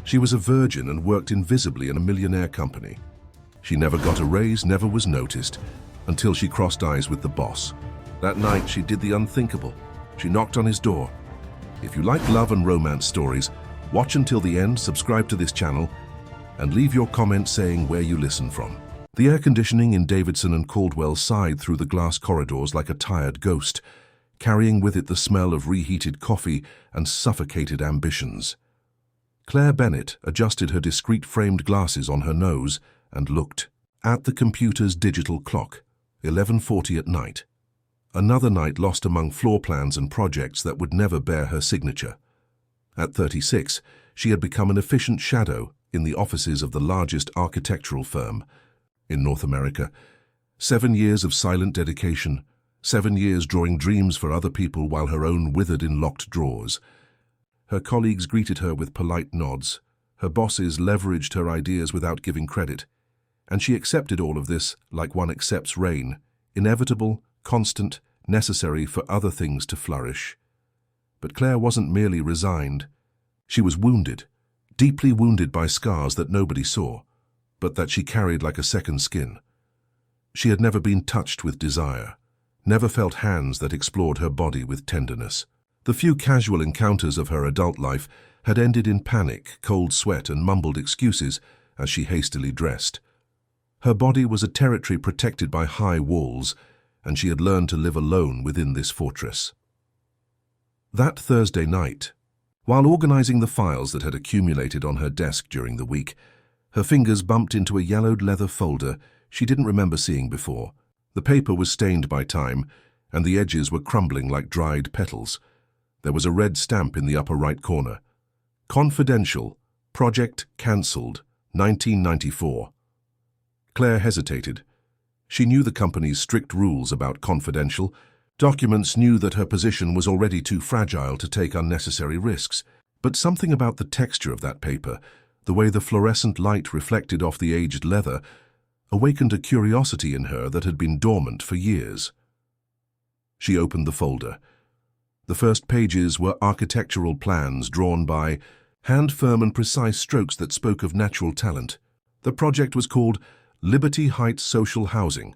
She was a virgin and worked invisibly in a Millionaire company. She never got a raise, never was noticed, until she crossed eyes with the boss. That night, she did the unthinkable. She knocked on his door. If you like love and romance stories, watch until the end, subscribe to this channel, and leave your comment saying where you listen from. The air conditioning in Davidson and Caldwell sighed through the glass corridors like a tired ghost, carrying with it the smell of reheated coffee and suffocated ambitions. Claire Bennett adjusted her discreet framed glasses on her nose and looked at the computer's digital clock, 11:40 at night. Another night lost among floor plans and projects that would never bear her signature. At 36, she had become an efficient shadow in the offices of the largest architectural firm in North America. 7 years of silent dedication, 7 years drawing dreams for other people while her own withered in locked drawers. Her colleagues greeted her with polite nods. Her bosses leveraged her ideas without giving credit. And she accepted all of this like one accepts rain, inevitable, constant, necessary for other things to flourish. But Claire wasn't merely resigned. She was wounded, deeply wounded by scars that nobody saw, but that she carried like a second skin. She had never been touched with desire, never felt hands that explored her body with tenderness. The few casual encounters of her adult life had ended in panic, cold sweat, and mumbled excuses as she hastily dressed. Her body was a territory protected by high walls, and she had learned to live alone within this fortress. That Thursday night, while organizing the files that had accumulated on her desk during the week, her fingers bumped into a yellowed leather folder she didn't remember seeing before. The paper was stained by time, and the edges were crumbling like dried petals. There was a red stamp in the upper right corner. Confidential. Project cancelled. 1994. Claire hesitated. She knew the company's strict rules about confidential. Documents knew that her position was already too fragile to take unnecessary risks. But something about the texture of that paper, the way the fluorescent light reflected off the aged leather, awakened a curiosity in her that had been dormant for years. She opened the folder. The first pages were architectural plans drawn by hand firm and precise strokes that spoke of natural talent. The project was called Liberty Heights Social Housing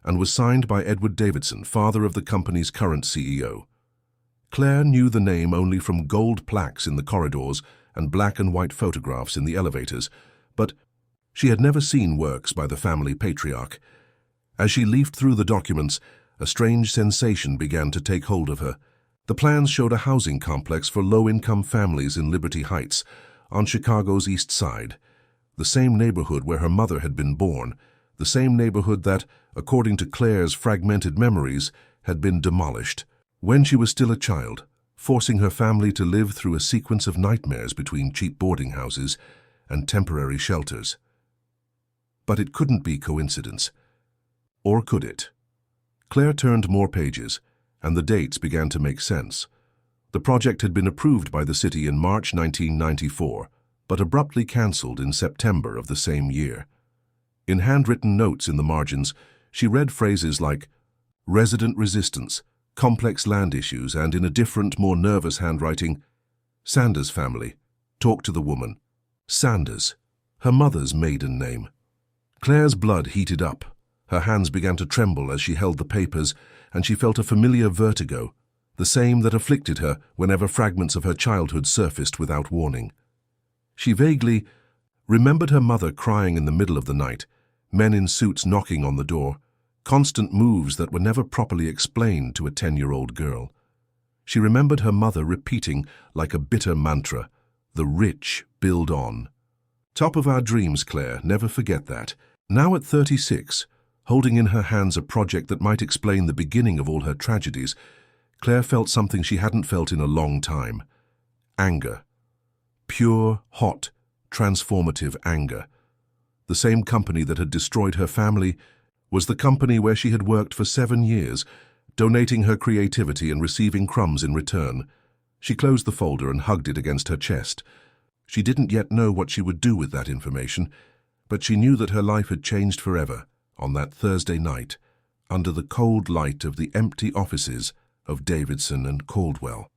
and was signed by Edward Davidson, father of the company's current CEO. Claire knew the name only from gold plaques in the corridors and black and white photographs in the elevators, but she had never seen works by the family patriarch. As she leafed through the documents, a strange sensation began to take hold of her. The plans showed a housing complex for low-income families in Liberty Heights, on Chicago's East Side, the same neighborhood where her mother had been born, the same neighborhood that, according to Claire's fragmented memories, had been demolished when she was still a child, forcing her family to live through a sequence of nightmares between cheap boarding houses and temporary shelters. But it couldn't be coincidence. Or could it? Claire turned more pages, and the dates began to make sense. The project had been approved by the city in March 1994, but abruptly cancelled in September of the same year. In handwritten notes in the margins, she read phrases like resident resistance, complex land issues, and in a different, more nervous handwriting, Sanders family, talk to the woman. Sanders, her mother's maiden name. Claire's blood heated up. Her hands began to tremble as she held the papers, and she felt a familiar vertigo, the same that afflicted her whenever fragments of her childhood surfaced without warning. She vaguely remembered her mother crying in the middle of the night, men in suits knocking on the door, constant moves that were never properly explained to a 10-year-old girl. She remembered her mother repeating, like a bitter mantra, "The rich build on." Top of our dreams, Claire, never forget that. Now at 36, holding in her hands a project that might explain the beginning of all her tragedies, Claire felt something she hadn't felt in a long time. Anger. Pure, hot, transformative anger. The same company that had destroyed her family was the company where she had worked for 7 years, donating her creativity and receiving crumbs in return. She closed the folder and hugged it against her chest. She didn't yet know what she would do with that information, but she knew that her life had changed forever on that Thursday night, under the cold light of the empty offices of Davidson and Caldwell.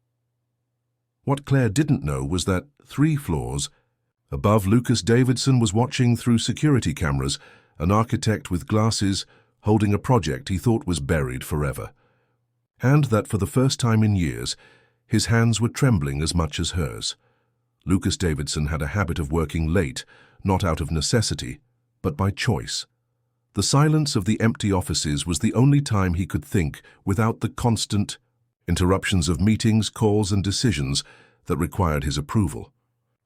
What Claire didn't know was that 3 floors, Above, Lucas Davidson was watching through security cameras, an architect with glasses holding a project he thought was buried forever. And that for the first time in years, his hands were trembling as much as hers. Lucas Davidson had a habit of working late, not out of necessity, but by choice. The silence of the empty offices was the only time he could think without the constant interruptions of meetings, calls, and decisions that required his approval.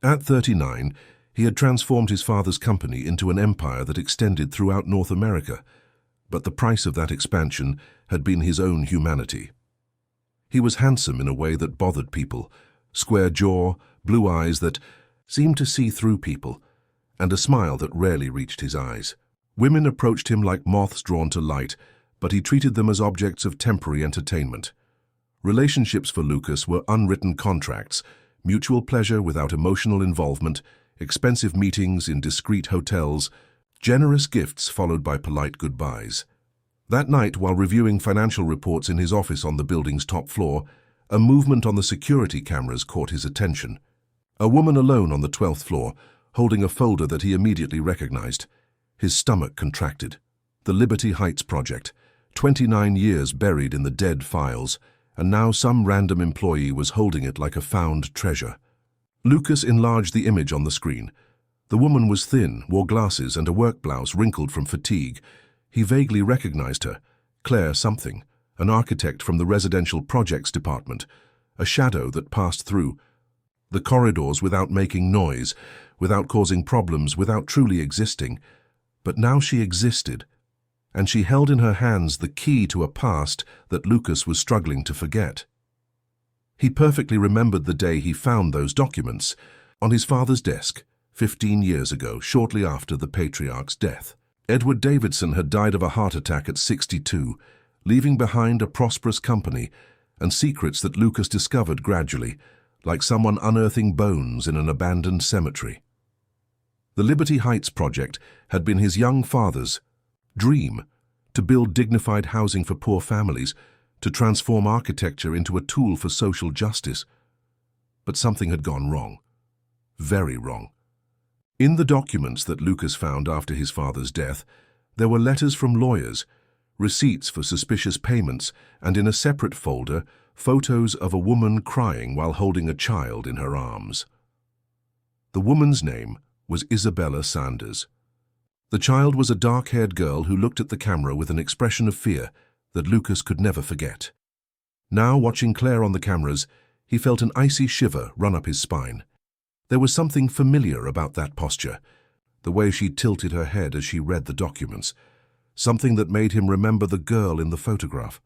At 39, he had transformed his father's company into an empire that extended throughout North America, but the price of that expansion had been his own humanity. He was handsome in a way that bothered people, square jaw, blue eyes that seemed to see through people, and a smile that rarely reached his eyes. Women approached him like moths drawn to light, but he treated them as objects of temporary entertainment. Relationships for Lucas were unwritten contracts, mutual pleasure without emotional involvement, expensive meetings in discreet hotels, generous gifts followed by polite goodbyes. That night, while reviewing financial reports in his office on the building's top floor, a movement on the security cameras caught his attention. A woman alone on the 12th floor, holding a folder that he immediately recognized. His stomach contracted. The Liberty Heights project, 29 years buried in the dead files, and now some random employee was holding it like a found treasure. Lucas enlarged the image on the screen. The woman was thin, wore glasses and a work blouse wrinkled from fatigue. He vaguely recognized her. Claire something, an architect from the residential projects department, a shadow that passed through the corridors without making noise, without causing problems, without truly existing. But now she existed, and she held in her hands the key to a past that Lucas was struggling to forget. He perfectly remembered the day he found those documents on his father's desk 15 years ago, shortly after the patriarch's death. Edward Davidson had died of a heart attack at 62, leaving behind a prosperous company and secrets that Lucas discovered gradually, like someone unearthing bones in an abandoned cemetery. The Liberty Heights project had been his young father's dream, to build dignified housing for poor families, to transform architecture into a tool for social justice. But something had gone wrong. Very wrong. In the documents that Lucas found after his father's death, there were letters from lawyers, receipts for suspicious payments, and in a separate folder, photos of a woman crying while holding a child in her arms. The woman's name was Isabella Sanders. The child was a dark-haired girl who looked at the camera with an expression of fear that Lucas could never forget. Now, watching Claire on the cameras, he felt an icy shiver run up his spine. There was something familiar about that posture, the way she tilted her head as she read the documents, something that made him remember the girl in the photograph.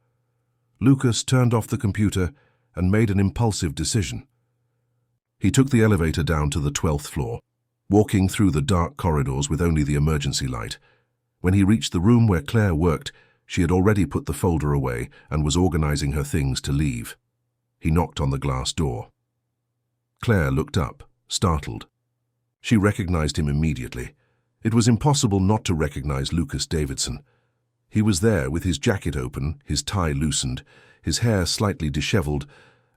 Lucas turned off the computer and made an impulsive decision. He took the elevator down to the 12th floor, walking through the dark corridors with only the emergency light. When he reached the room where Claire worked, she had already put the folder away and was organizing her things to leave. He knocked on the glass door. Claire looked up, startled. She recognized him immediately. It was impossible not to recognize Lucas Davidson. He was there with his jacket open, his tie loosened, his hair slightly disheveled,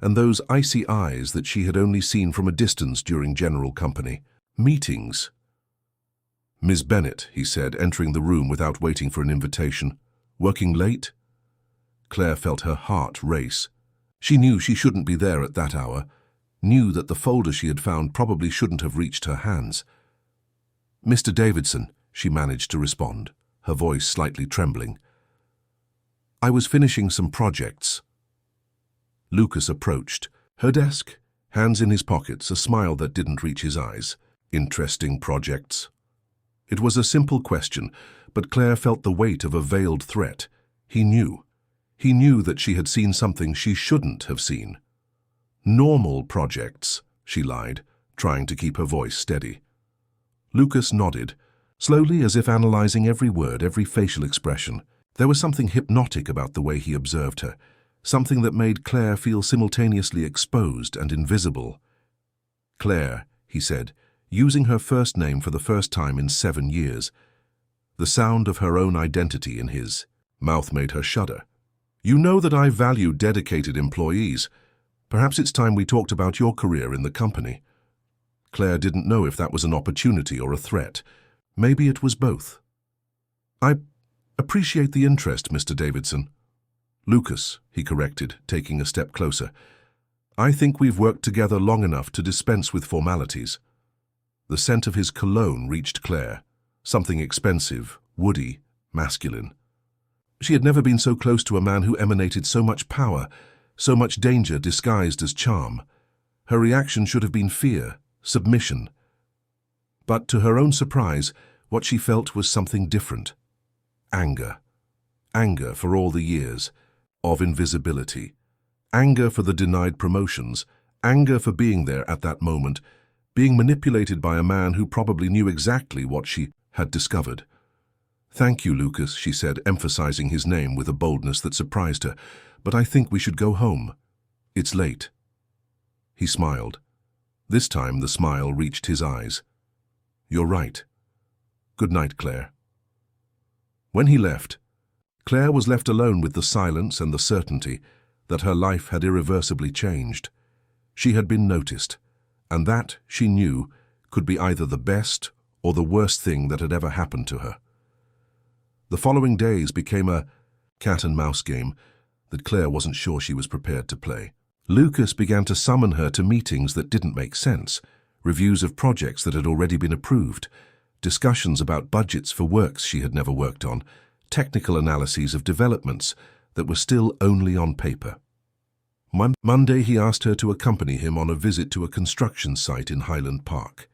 and those icy eyes that she had only seen from a distance during general company meetings. "Miss Bennett," he said, entering the room without waiting for an invitation. "Working late?" Claire felt her heart race. She knew she shouldn't be there at that hour, knew that the folder she had found probably shouldn't have reached her hands. "Mr. Davidson," she managed to respond, her voice slightly trembling. "I was finishing some projects." Lucas approached. Her desk, hands in his pockets, a smile that didn't reach his eyes. "Interesting projects?" It was a simple question, but Claire felt the weight of a veiled threat. He knew. He knew that she had seen something she shouldn't have seen. "Normal projects," she lied, trying to keep her voice steady. Lucas nodded, slowly, as if analyzing every word, every facial expression. There was something hypnotic about the way he observed her, something that made Claire feel simultaneously exposed and invisible. "Claire," he said, using her first name for the first time in 7 years. The sound of her own identity in his mouth made her shudder. "You know that I value dedicated employees. Perhaps it's time we talked about your career in the company." Claire didn't know if that was an opportunity or a threat. Maybe it was both. "I appreciate the interest, Mr. Davidson." "Lucas," he corrected, taking a step closer. "I think we've worked together long enough to dispense with formalities." The scent of his cologne reached Claire, something expensive, woody, masculine. She had never been so close to a man who emanated so much power, so much danger disguised as charm. Her reaction should have been fear, submission. But to her own surprise, what she felt was something different. Anger. Anger for all the years of invisibility. Anger for the denied promotions. Anger for being there at that moment, being manipulated by a man who probably knew exactly what she had discovered. "Thank you, Lucas," she said, emphasizing his name with a boldness that surprised her. "But I think we should go home. It's late." He smiled. This time the smile reached his eyes. "You're right. Good night, Claire." When he left, Claire was left alone with the silence and the certainty that her life had irreversibly changed. She had been noticed, and that, she knew, could be either the best or the worst thing that had ever happened to her. The following days became a cat-and-mouse game that Claire wasn't sure she was prepared to play. Lucas began to summon her to meetings that didn't make sense, reviews of projects that had already been approved, discussions about budgets for works she had never worked on, technical analyses of developments that were still only on paper. Monday he asked her to accompany him on a visit to a construction site in Highland Park.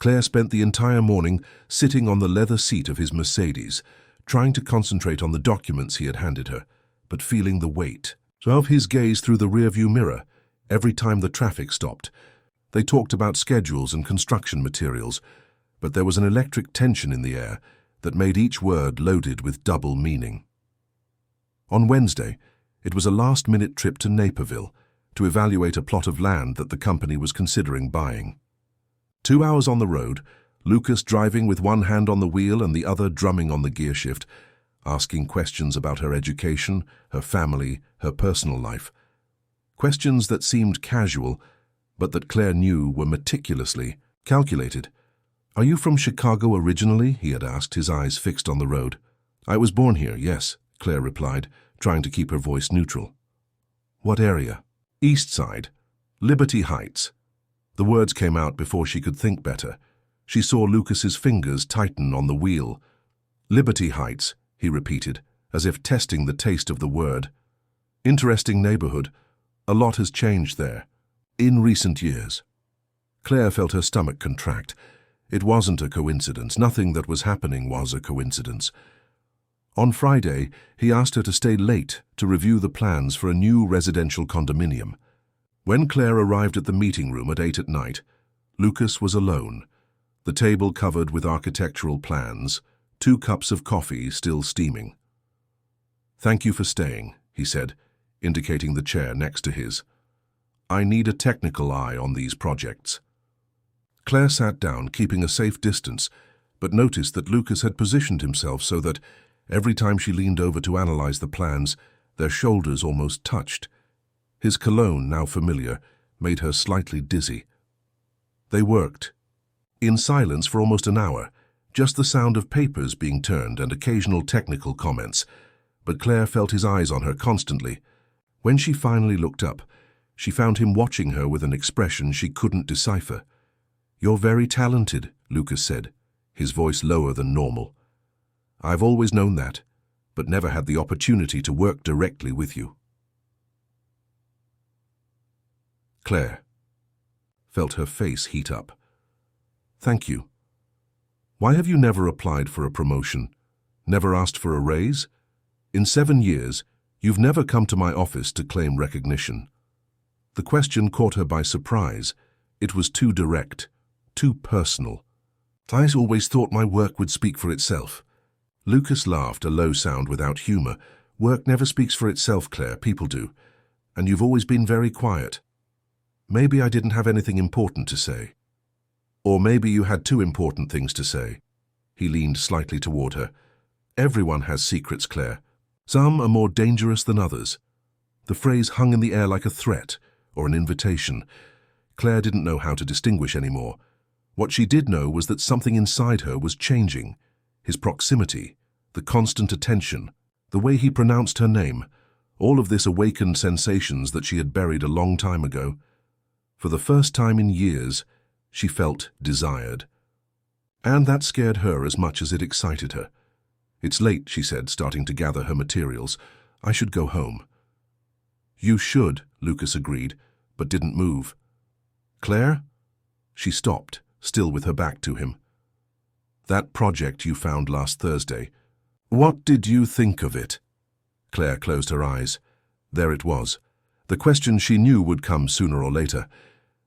Claire spent the entire morning sitting on the leather seat of his Mercedes, trying to concentrate on the documents he had handed her, but feeling the weight of his gaze through the rearview mirror every time the traffic stopped. They talked about schedules and construction materials, but there was an electric tension in the air that made each word loaded with double meaning. On Wednesday, it was a last-minute trip to Naperville to evaluate a plot of land that the company was considering buying. 2 hours on the road, Lucas driving with one hand on the wheel and the other drumming on the gearshift, asking questions about her education, her family, her personal life. Questions that seemed casual, but that Claire knew were meticulously calculated. "Are you from Chicago originally?" he had asked, his eyes fixed on the road. "I was born here, yes," Claire replied, trying to keep her voice neutral. "What area?" "East Side. Liberty Heights." The words came out before she could think better. She saw Lucas's fingers tighten on the wheel. "Liberty Heights," he repeated, as if testing the taste of the word. "Interesting neighborhood. A lot has changed there. In recent years." Claire felt her stomach contract. It wasn't a coincidence. Nothing that was happening was a coincidence. On Friday, he asked her to stay late to review the plans for a new residential condominium. When Claire arrived at the meeting room at 8 at night, Lucas was alone, the table covered with architectural plans, 2 cups of coffee still steaming. "Thank you for staying," he said, indicating the chair next to his. "I need a technical eye on these projects." Claire sat down, keeping a safe distance, but noticed that Lucas had positioned himself so that, every time she leaned over to analyze the plans, their shoulders almost touched. His cologne, now familiar, made her slightly dizzy. They worked. In silence for almost an hour, just the sound of papers being turned and occasional technical comments, but Claire felt his eyes on her constantly. When she finally looked up, she found him watching her with an expression she couldn't decipher. "You're very talented," Lucas said, his voice lower than normal. "I've always known that, but never had the opportunity to work directly with you." Claire felt her face heat up. "Thank you. Why have you never applied for a promotion? Never asked for a raise? In 7 years, you've never come to my office to claim recognition." The question caught her by surprise. It was too direct, too personal. "I always thought my work would speak for itself." Lucas laughed, a low sound without humor. "Work never speaks for itself, Claire. People do. And you've always been very quiet. Maybe I didn't have anything important to say. Or maybe you had 2 important things to say." He leaned slightly toward her. "Everyone has secrets, Claire. Some are more dangerous than others." The phrase hung in the air like a threat or an invitation. Claire didn't know how to distinguish anymore. What she did know was that something inside her was changing. His proximity, the constant attention, the way he pronounced her name, all of this awakened sensations that she had buried a long time ago. For the first time in years, she felt desired. And that scared her as much as it excited her. "It's late," she said, starting to gather her materials. "I should go home." "You should," Lucas agreed, but didn't move. "Claire?" She stopped, still with her back to him. "That project you found last Thursday. What did you think of it?" Claire closed her eyes. There it was. The question she knew would come sooner or later.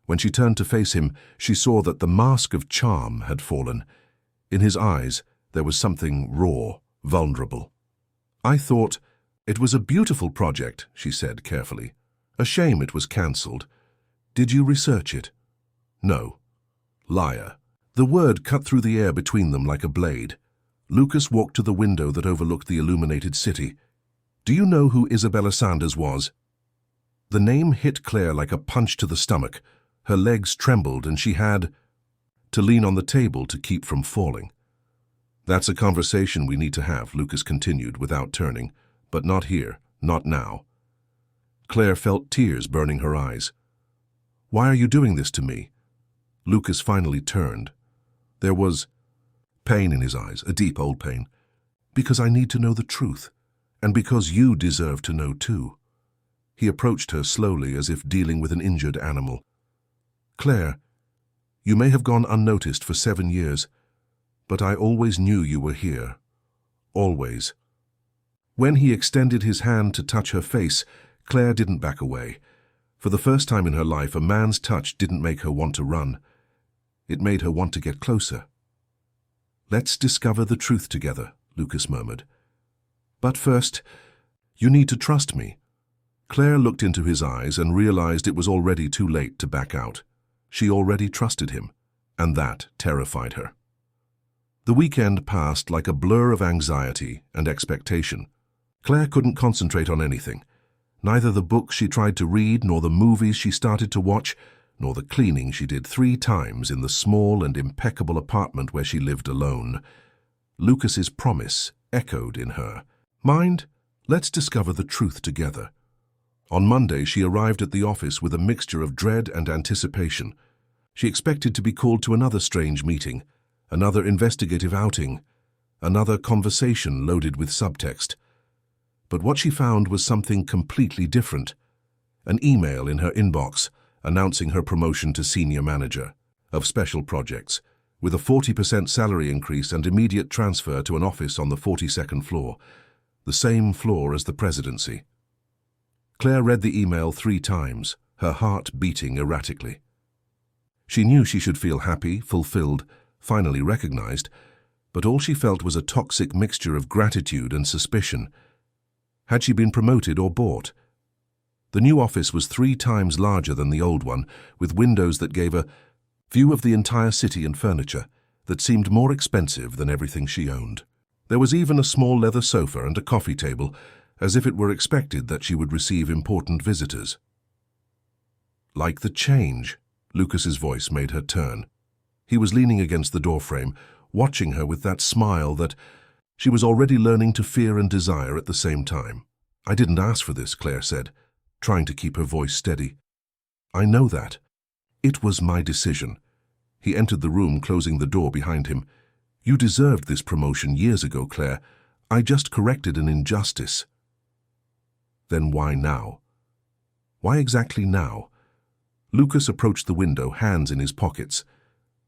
When she turned to face him, she saw that the mask of charm had fallen. In his eyes, there was something raw, vulnerable. "I thought it was a beautiful project," she said carefully. "A shame it was cancelled. Did you research it?" "No." Liar. The word cut through the air between them like a blade. Lucas walked to the window that overlooked the illuminated city. "Do you know who Isabella Sanders was?" The name hit Claire like a punch to the stomach. Her legs trembled and she had to lean on the table to keep from falling. "That's a conversation we need to have," Lucas continued without turning. "But not here, not now." Claire felt tears burning her eyes. "Why are you doing this to me?" Lucas finally turned. There was pain in his eyes, a deep old pain. "Because I need to know the truth, and because you deserve to know too." He approached her slowly as if dealing with an injured animal. "Claire, you may have gone unnoticed for 7 years, but I always knew you were here. Always." When he extended his hand to touch her face, Claire didn't back away. For the first time in her life, a man's touch didn't make her want to run. It made her want to get closer. "Let's discover the truth together," Lucas murmured. "But first, you need to trust me." Claire looked into his eyes and realized it was already too late to back out. She already trusted him, and that terrified her. The weekend passed like a blur of anxiety and expectation. Claire couldn't concentrate on anything. Neither the books she tried to read, nor the movies she started to watch, nor the cleaning she did 3 times in the small and impeccable apartment where she lived alone. Lucas's promise echoed in her. "Mind, let's discover the truth together." On Monday, she arrived at the office with a mixture of dread and anticipation. She expected to be called to another strange meeting, another investigative outing, another conversation loaded with subtext. But what she found was something completely different. An email in her inbox announcing her promotion to senior manager of special projects, with a 40% salary increase and immediate transfer to an office on the 42nd floor, the same floor as the presidency. Claire read the email 3 times, her heart beating erratically. She knew she should feel happy, fulfilled, finally recognized, but all she felt was a toxic mixture of gratitude and suspicion. Had she been promoted or bought? The new office was 3 times larger than the old one, with windows that gave a view of the entire city and furniture that seemed more expensive than everything she owned. There was even a small leather sofa and a coffee table, as if it were expected that she would receive important visitors. "Like the change," Lucas's voice made her turn. He was leaning against the doorframe, watching her with that smile that she was already learning to fear and desire at the same time. "I didn't ask for this," Claire said, trying to keep her voice steady. "I know that. It was my decision." He entered the room, closing the door behind him. "You deserved this promotion years ago, Claire. I just corrected an injustice." "Then why now?" "Why exactly now?" Lucas approached the window, hands in his pockets.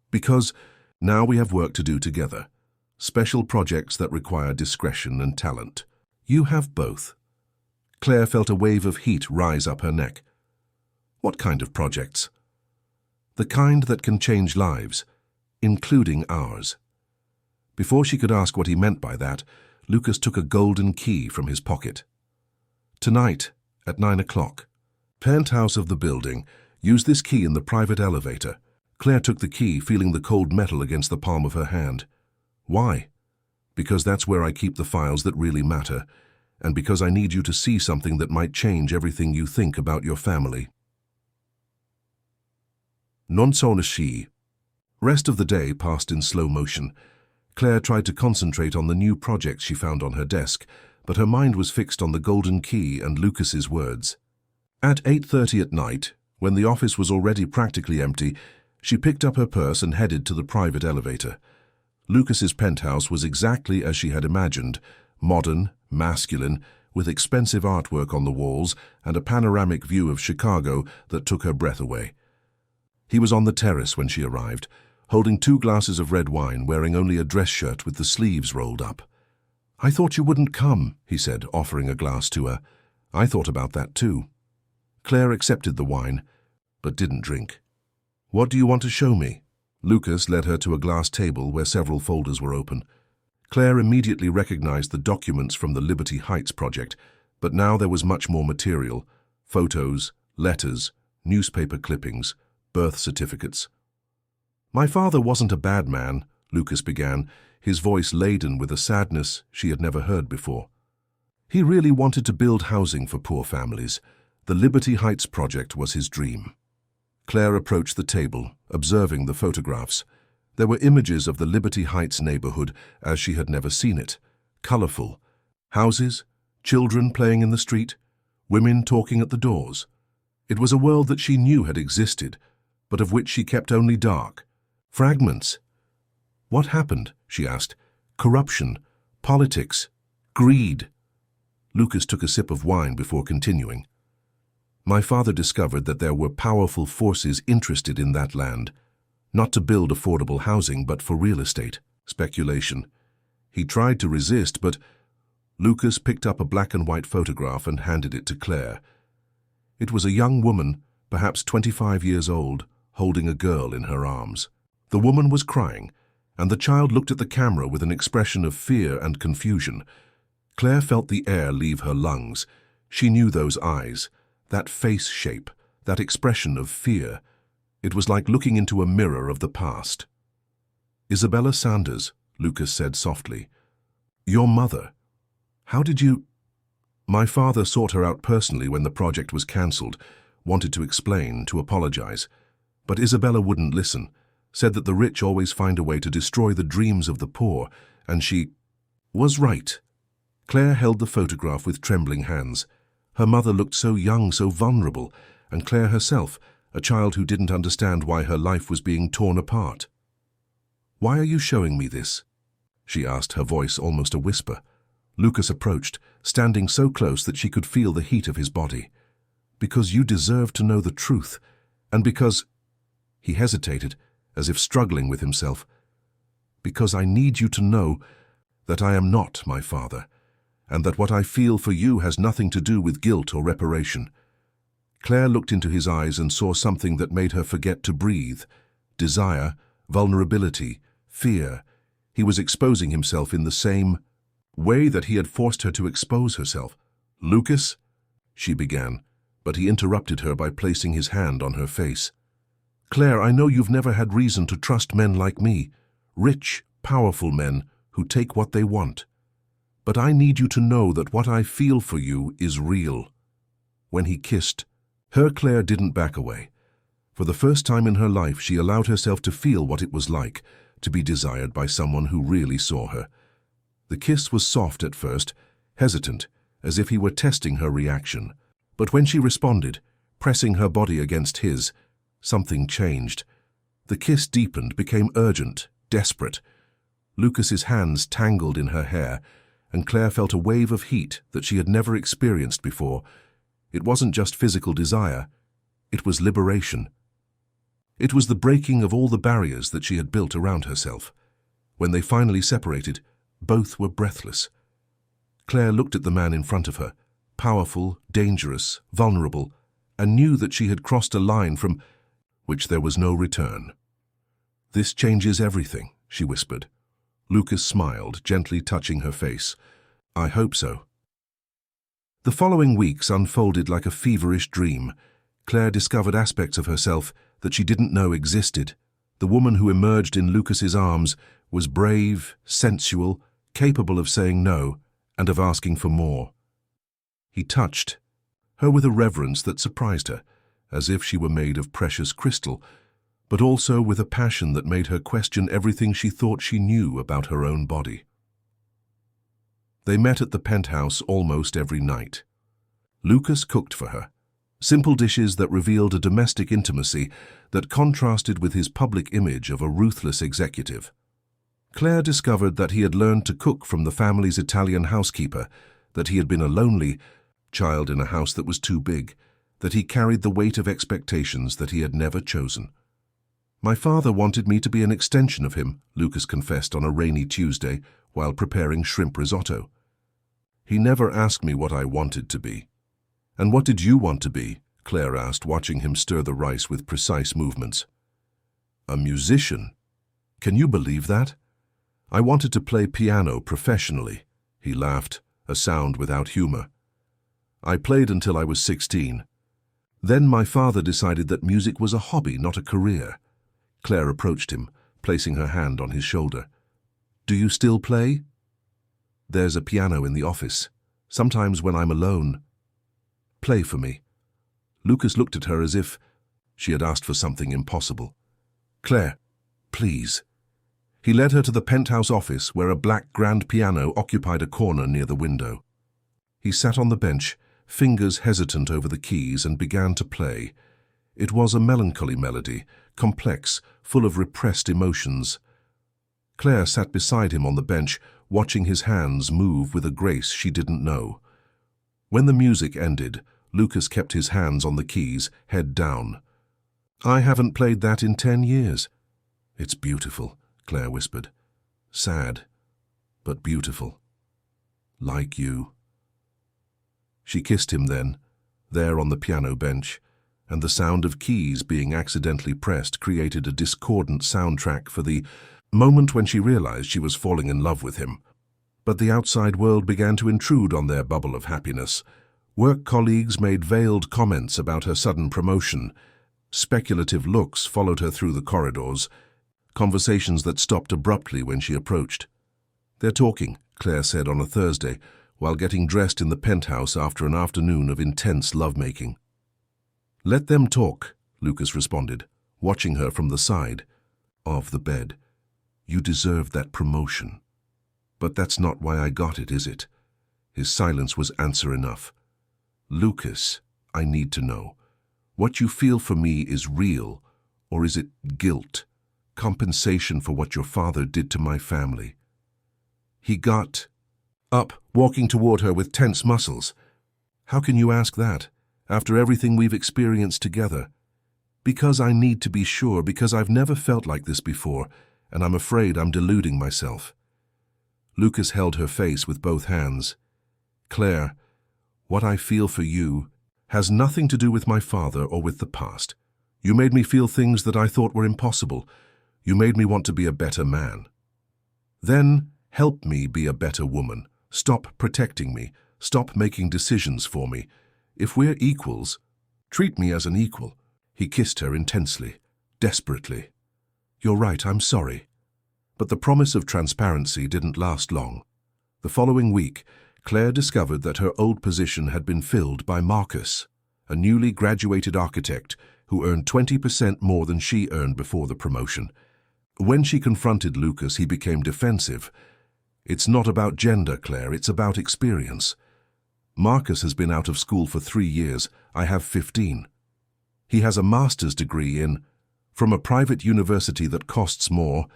"Because now we have work to do together. Special projects that require discretion and talent. You have both." Claire felt a wave of heat rise up her neck. "What kind of projects?" "The kind that can change lives, including ours." Before she could ask what he meant by that, Lucas took a golden key from his pocket. "Tonight, at 9 o'clock. Penthouse of the building. Use this key in the private elevator." Claire took the key, feeling the cold metal against the palm of her hand. "Why?" "Because that's where I keep the files that really matter, and because I need you to see something that might change everything you think about your family." Non sono sci. Rest of the day passed in slow motion. Claire tried to concentrate on the new projects she found on her desk, but her mind was fixed on the golden key and Lucas's words. At 8:30 at night, when the office was already practically empty, she picked up her purse and headed to the private elevator. Lucas's penthouse was exactly as she had imagined, modern, masculine, with expensive artwork on the walls and a panoramic view of Chicago that took her breath away. He was on the terrace when she arrived, holding 2 glasses of red wine, wearing only a dress shirt with the sleeves rolled up. "I thought you wouldn't come," he said, offering a glass to her. "I thought about that too." Claire accepted the wine, but didn't drink. "What do you want to show me?" Lucas led her to a glass table where several folders were open. Claire immediately recognized the documents from the Liberty Heights project, but now there was much more material: photos, letters, newspaper clippings, birth certificates. "My father wasn't a bad man," Lucas began, his voice laden with a sadness she had never heard before. "He really wanted to build housing for poor families. The Liberty Heights project was his dream." Claire approached the table, observing the photographs. There were images of the Liberty Heights neighborhood as she had never seen it. Colorful. Houses, children playing in the street, women talking at the doors. It was a world that she knew had existed, but of which she kept only dark fragments. "What happened?" she asked. "Corruption, politics, greed." Lucas took a sip of wine before continuing. "My father discovered that there were powerful forces interested in that land, not to build affordable housing, but for real estate, speculation. He tried to resist, but—" Lucas picked up a black and white photograph and handed it to Claire. It was a young woman, perhaps 25 years old, holding a girl in her arms. The woman was crying, and the child looked at the camera with an expression of fear and confusion. Claire felt the air leave her lungs. She knew those eyes, that face shape, that expression of fear. It was like looking into a mirror of the past. "Isabella Sanders," Lucas said softly. "Your mother. How did you—" "My father sought her out personally when the project was cancelled, wanted to explain, to apologize. But Isabella wouldn't listen, said that the rich always find a way to destroy the dreams of the poor, and she was right." Claire held the photograph with trembling hands. Her mother looked so young, so vulnerable, and Claire herself, a child who didn't understand why her life was being torn apart. "Why are you showing me this?" she asked, her voice almost a whisper. Lucas approached, standing so close that she could feel the heat of his body. "Because you deserve to know the truth, and because—" He hesitated, as if struggling with himself. "Because I need you to know that I am not my father, and that what I feel for you has nothing to do with guilt or reparation." Claire looked into his eyes and saw something that made her forget to breathe. Desire, vulnerability, fear. He was exposing himself in the same way that he had forced her to expose herself. "Lucas?" she began, but he interrupted her by placing his hand on her face. "Claire, I know you've never had reason to trust men like me, rich, powerful men who take what they want. But I need you to know that what I feel for you is real." When he kissed her, Claire didn't back away. For the first time in her life, she allowed herself to feel what it was like to be desired by someone who really saw her. The kiss was soft at first, hesitant, as if he were testing her reaction. But when she responded, pressing her body against his, something changed. The kiss deepened, became urgent, desperate. Lucas's hands tangled in her hair, and Claire felt a wave of heat that she had never experienced before. It wasn't just physical desire, it was liberation. It was the breaking of all the barriers that she had built around herself. When they finally separated, both were breathless. Claire looked at the man in front of her, powerful, dangerous, vulnerable, and knew that she had crossed a line from which there was no return. "This changes everything," she whispered. Lucas smiled, gently touching her face. "I hope so." The following weeks unfolded like a feverish dream. Claire discovered aspects of herself that she didn't know existed. The woman who emerged in Lucas's arms was brave, sensual, capable of saying no and of asking for more. He touched her with a reverence that surprised her, as if she were made of precious crystal. but also with a passion that made her question everything she thought she knew about her own body. They met at the penthouse almost every night. Lucas cooked for her, simple dishes that revealed a domestic intimacy that contrasted with his public image of a ruthless executive. Claire discovered that he had learned to cook from the family's Italian housekeeper, that he had been a lonely child in a house that was too big, that he carried the weight of expectations that he had never chosen. "My father wanted me to be an extension of him," Lucas confessed on a rainy Tuesday while preparing shrimp risotto. "He never asked me what I wanted to be." "And what did you want to be?" Claire asked, watching him stir the rice with precise movements. "A musician. Can you believe that? I wanted to play piano professionally." He laughed, a sound without humor. "I played until I was 16. Then my father decided that music was a hobby, not a career." Claire approached him, placing her hand on his shoulder. "Do you still play?" "There's a piano in the office. Sometimes when I'm alone." "Play for me." Lucas looked at her as if she had asked for something impossible. "Claire, please." He led her to the penthouse office where a black grand piano occupied a corner near the window. He sat on the bench, fingers hesitant over the keys, and began to play. It was a melancholy melody, complex, full of repressed emotions. Claire sat beside him on the bench, watching his hands move with a grace she didn't know. When the music ended, Lucas kept his hands on the keys, head down. "I haven't played that in 10 years. "It's beautiful," Claire whispered. "Sad, but beautiful. Like you." She kissed him then, there on the piano bench, and the sound of keys being accidentally pressed created a discordant soundtrack for the moment when she realized she was falling in love with him. But the outside world began to intrude on their bubble of happiness. Work colleagues made veiled comments about her sudden promotion. Speculative looks followed her through the corridors, conversations that stopped abruptly when she approached. "They're talking," Claire said on a Thursday, while getting dressed in the penthouse after an afternoon of intense lovemaking. "Let them talk," Lucas responded, watching her from the side of the bed. "You deserved that promotion. But that's not why I got it, is it?" His silence was answer enough. "Lucas, I need to know. What you feel for me is real, or is it guilt, compensation for what your father did to my family?" He got up, walking toward her with tense muscles. "How can you ask that, after everything we've experienced together?" "Because I need to be sure, because I've never felt like this before, and I'm afraid I'm deluding myself." Lucas held her face with both hands. "Claire, what I feel for you has nothing to do with my father or with the past. You made me feel things that I thought were impossible. You made me want to be a better man. Then help me be a better woman. Stop protecting me. Stop making decisions for me. If we're equals, treat me as an equal." He kissed her intensely, desperately. "You're right, I'm sorry." But the promise of transparency didn't last long. The following week, Claire discovered that her old position had been filled by Marcus, a newly graduated architect who earned 20% more than she earned before the promotion. When she confronted Lucas, he became defensive. "It's not about gender, Claire, it's about experience. Marcus has been out of school for 3 years. I have 15. He has a master's degree from a private university that costs more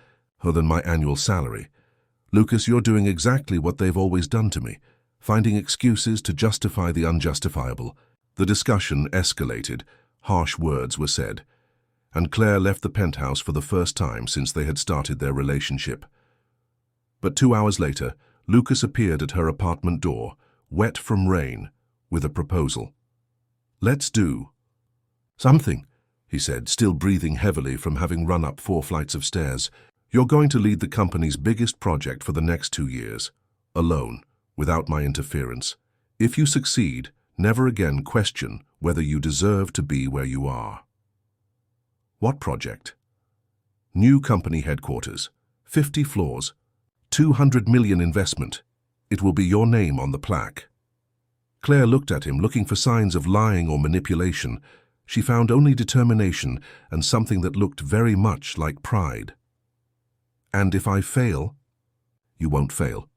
than my annual salary. Lucas, you're doing exactly what they've always done to me, finding excuses to justify the unjustifiable." The discussion escalated. Harsh words were said, and Claire left the penthouse for the first time since they had started their relationship. But 2 hours later, Lucas appeared at her apartment door, wet from rain, with a proposal. "Let's do something," he said, still breathing heavily from having run up 4 flights of stairs. "You're going to lead the company's biggest project for the next 2 years, alone, without my interference. If you succeed, never again question whether you deserve to be where you are." "What project?" "New company headquarters, 50 floors, 200 million investment. It will be your name on the plaque." Claire looked at him, looking for signs of lying or manipulation, She found only determination and something that looked very much like pride. "And if I fail?" "You won't fail.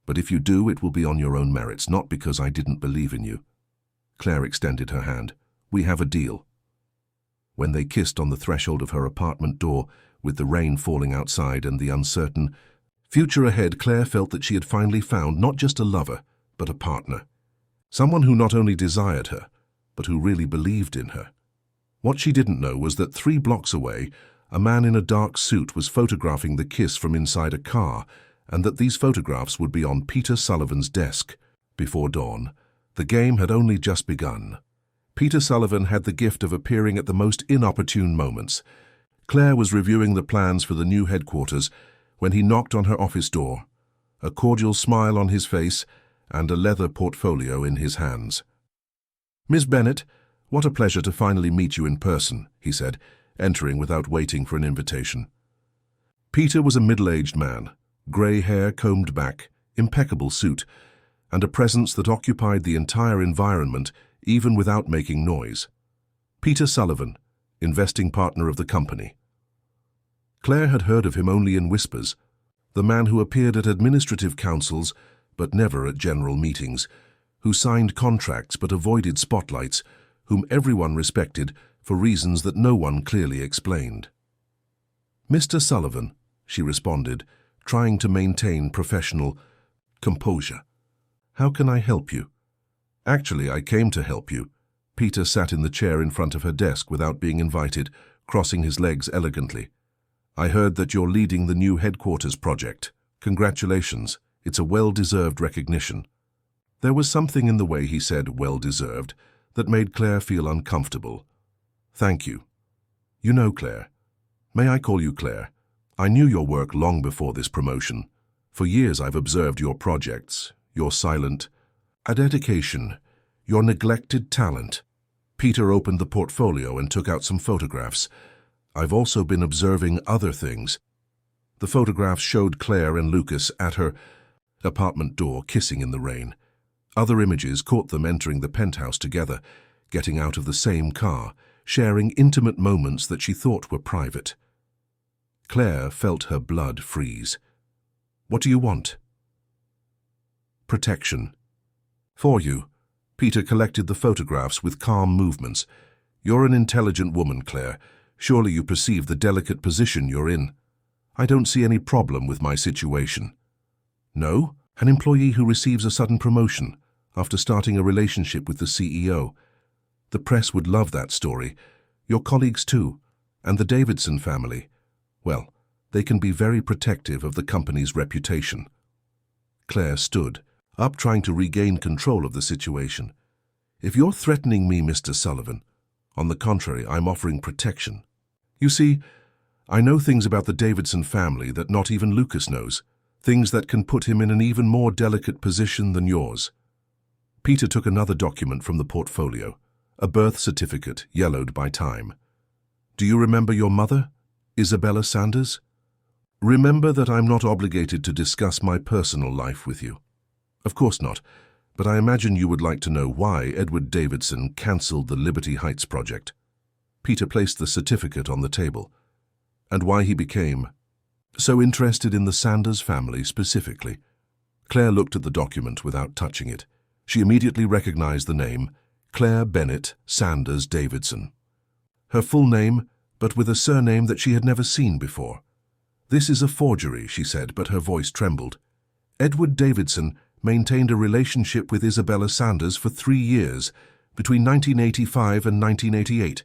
But if you do, it will be on your own merits, not because I didn't believe in you." Claire extended her hand. "We have a deal." When they kissed on the threshold of her apartment door, with the rain falling outside and the uncertain future ahead, Claire felt that she had finally found not just a lover, but a partner. Someone who not only desired her, but who really believed in her. What she didn't know was that 3 blocks away, a man in a dark suit was photographing the kiss from inside a car, and that these photographs would be on Peter Sullivan's desk before dawn. The game had only just begun. Peter Sullivan had the gift of appearing at the most inopportune moments. Claire was reviewing the plans for the new headquarters when he knocked on her office door, a cordial smile on his face and a leather portfolio in his hands. "Miss Bennett, what a pleasure to finally meet you in person," he said, entering without waiting for an invitation. Peter was a middle-aged man, grey hair combed back, impeccable suit, and a presence that occupied the entire environment even without making noise. Peter Sullivan, investing partner of the company. Claire had heard of him only in whispers, the man who appeared at administrative councils but never at general meetings, who signed contracts but avoided spotlights, whom everyone respected for reasons that no one clearly explained. "Mr. Sullivan," she responded, trying to maintain professional composure. "How can I help you?" "Actually, I came to help you." Peter sat in the chair in front of her desk without being invited, crossing his legs elegantly. "I heard that you're leading the new headquarters project. Congratulations. It's a well-deserved recognition." There was something in the way he said "well-deserved" that made Claire feel uncomfortable. "Thank you." "You know, Claire. May I call you Claire? I knew your work long before this promotion. For years I've observed your projects, your silent dedication, your neglected talent." Peter opened the portfolio and took out some photographs. "I've also been observing other things." The photographs showed Claire and Lucas at her apartment door kissing in the rain. Other images caught them entering the penthouse together, getting out of the same car, sharing intimate moments that she thought were private. Claire felt her blood freeze. "What do you want?" "Protection." "For you." Peter collected the photographs with calm movements. "You're an intelligent woman, Claire. Surely you perceive the delicate position you're in. I don't see any problem with my situation." "No? An employee who receives a sudden promotion after starting a relationship with the CEO. The press would love that story. Your colleagues too. And the Davidson family. Well, they can be very protective of the company's reputation." Claire stood up, trying to regain control of the situation. "If you're threatening me, Mr. Sullivan, on the contrary, I'm offering protection. You see, I know things about the Davidson family that not even Lucas knows, things that can put him in an even more delicate position than yours." Peter took another document from the portfolio, a birth certificate yellowed by time. "Do you remember your mother, Isabella Sanders?" "Remember that I'm not obligated to discuss my personal life with you." "Of course not, but I imagine you would like to know why Edward Davidson cancelled the Liberty Heights project." Peter placed the certificate on the table. "And why he became so interested in the Sanders family specifically." Claire looked at the document without touching it. She immediately recognized the name, Claire Bennett Sanders Davidson. Her full name, but with a surname that she had never seen before. "This is a forgery," she said, but her voice trembled. "Edward Davidson maintained a relationship with Isabella Sanders for 3 years, between 1985 and 1988.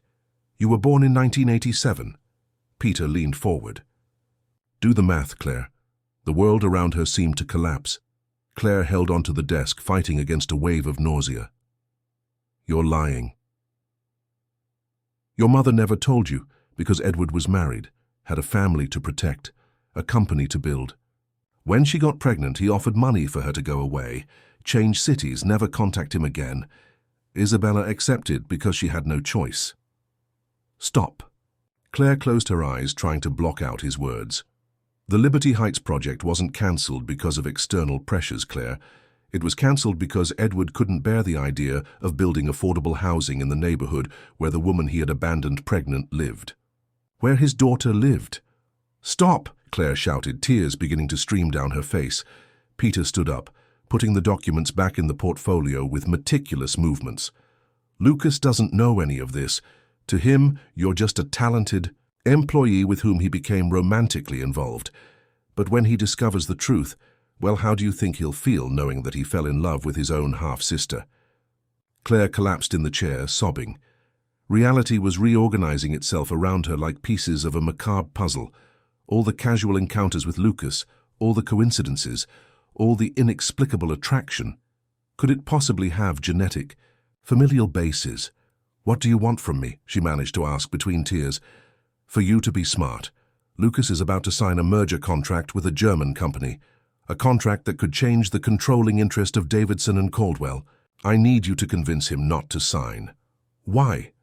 You were born in 1987. Peter leaned forward. "Do the math, Claire." The world around her seemed to collapse. Claire held onto the desk, fighting against a wave of nausea. "You're lying." "Your mother never told you because Edward was married, had a family to protect, a company to build. When she got pregnant, he offered money for her to go away, change cities, never contact him again. Isabella accepted because she had no choice." "Stop." Claire closed her eyes, trying to block out his words. "The Liberty Heights project wasn't cancelled because of external pressures, Claire. It was cancelled because Edward couldn't bear the idea of building affordable housing in the neighborhood where the woman he had abandoned pregnant lived. Where his daughter lived. "Stop!" Claire shouted, tears beginning to stream down her face. Peter stood up, putting the documents back in the portfolio with meticulous movements. "Lucas doesn't know any of this. To him, you're just a talented employee with whom he became romantically involved. But when he discovers the truth, well, how do you think he'll feel knowing that he fell in love with his own half-sister?" Claire collapsed in the chair, sobbing. Reality was reorganizing itself around her like pieces of a macabre puzzle. All the casual encounters with Lucas, all the coincidences, all the inexplicable attraction. Could it possibly have genetic, familial bases? "What do you want from me?" she managed to ask between tears. "For you to be smart. Lucas is about to sign a merger contract with a German company, a contract that could change the controlling interest of Davidson and Caldwell. I need you to convince him not to sign." "Why?"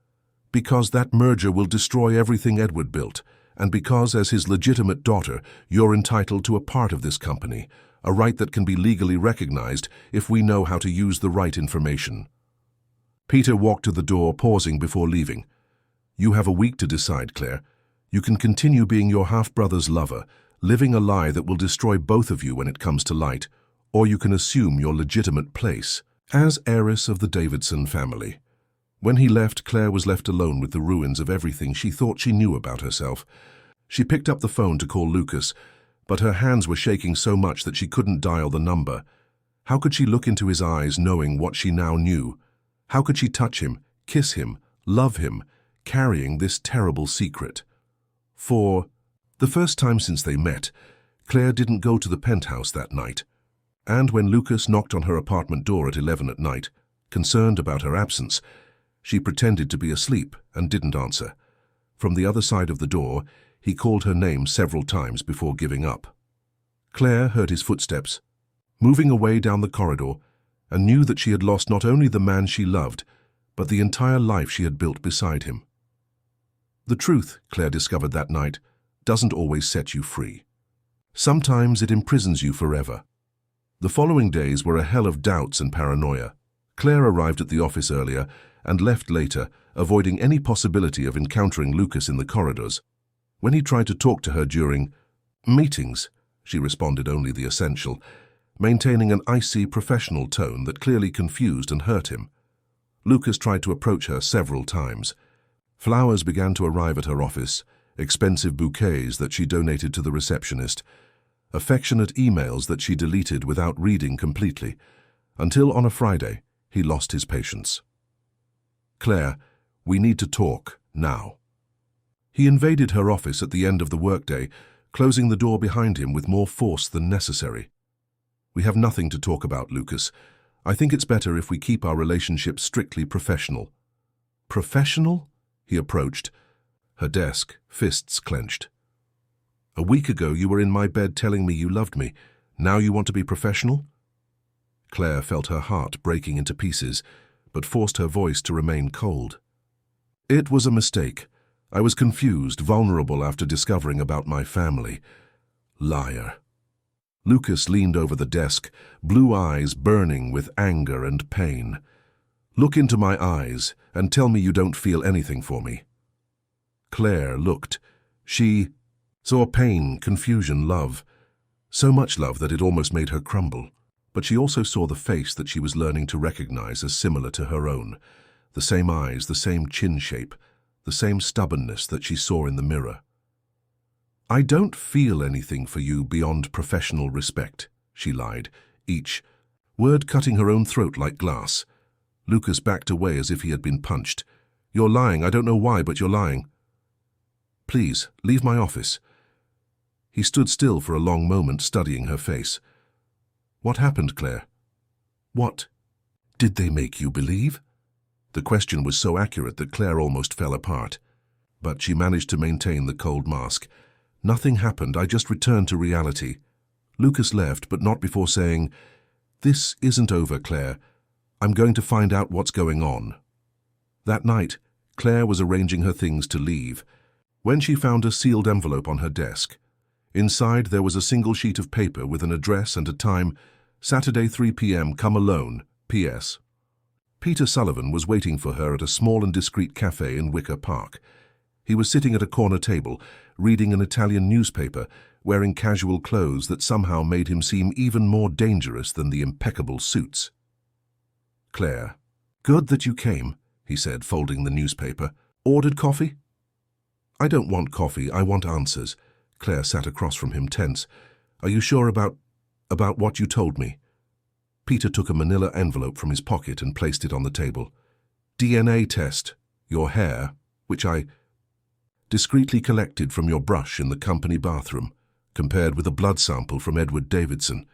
"Because that merger will destroy everything Edward built, and because, as his legitimate daughter, you're entitled to a part of this company, a right that can be legally recognized if we know how to use the right information." Peter walked to the door, pausing before leaving. "You have a week to decide, Claire. You can continue being your half-brother's lover, living a lie that will destroy both of you when it comes to light, or you can assume your legitimate place as heiress of the Davidson family." When he left, Claire was left alone with the ruins of everything she thought she knew about herself. She picked up the phone to call Lucas, but her hands were shaking so much that she couldn't dial the number. How could she look into his eyes knowing what she now knew? How could she touch him, kiss him, love him, carrying this terrible secret? For the first time since they met, Claire didn't go to the penthouse that night. And when Lucas knocked on her apartment door at 11 at night, concerned about her absence, she pretended to be asleep and didn't answer. From the other side of the door, he called her name several times before giving up. Claire heard his footsteps, moving away down the corridor, and knew that she had lost not only the man she loved, but the entire life she had built beside him. The truth, Claire discovered that night, doesn't always set you free. Sometimes it imprisons you forever. The following days were a hell of doubts and paranoia. Claire arrived at the office earlier and left later, avoiding any possibility of encountering Lucas in the corridors. When he tried to talk to her during meetings, she responded only the essential, maintaining an icy, professional tone that clearly confused and hurt him. Lucas tried to approach her several times. Flowers began to arrive at her office, expensive bouquets that she donated to the receptionist, affectionate emails that she deleted without reading completely, until on a Friday he lost his patience. "Claire, we need to talk, now." He invaded her office at the end of the workday, closing the door behind him with more force than necessary. "We have nothing to talk about, Lucas. I think it's better if we keep our relationship strictly professional." "Professional?" He approached, her desk, fists clenched. "A week ago you were in my bed telling me you loved me. Now you want to be professional?" Claire felt her heart breaking into pieces, but forced her voice to remain cold. "It was a mistake. I was confused, vulnerable after discovering about my family. Liar." Lucas leaned over the desk, blue eyes burning with anger and pain. "Look into my eyes and tell me you don't feel anything for me." Claire looked. She saw pain, confusion, love. So much love that it almost made her crumble. But she also saw the face that she was learning to recognize as similar to her own. The same eyes, the same chin shape, the same stubbornness that she saw in the mirror. "I don't feel anything for you beyond professional respect," she lied, each word cutting her own throat like glass. Lucas backed away as if he had been punched. "You're lying. I don't know why, but you're lying." "Please, leave my office." He stood still for a long moment, studying her face. "What happened, Claire? What did they make you believe?" The question was so accurate that Claire almost fell apart. But she managed to maintain the cold mask. "Nothing happened. I just returned to reality." Lucas left, but not before saying, "This isn't over, Claire. I'm going to find out what's going on." That night, Claire was arranging her things to leave, when she found a sealed envelope on her desk. Inside there was a single sheet of paper with an address and a time, Saturday 3 p.m. Come alone. P.S. Peter Sullivan was waiting for her at a small and discreet cafe in Wicker Park. He was sitting at a corner table, reading an Italian newspaper, wearing casual clothes that somehow made him seem even more dangerous than the impeccable suits. "Claire, good that you came," he said, folding the newspaper. "Ordered coffee?" "I don't want coffee, I want answers." Claire sat across from him, tense. "Are you sure about what you told me?" Peter took a manila envelope from his pocket and placed it on the table. "DNA test, your hair, which I discreetly collected from your brush in the company bathroom, compared with a blood sample from Edward Davidson,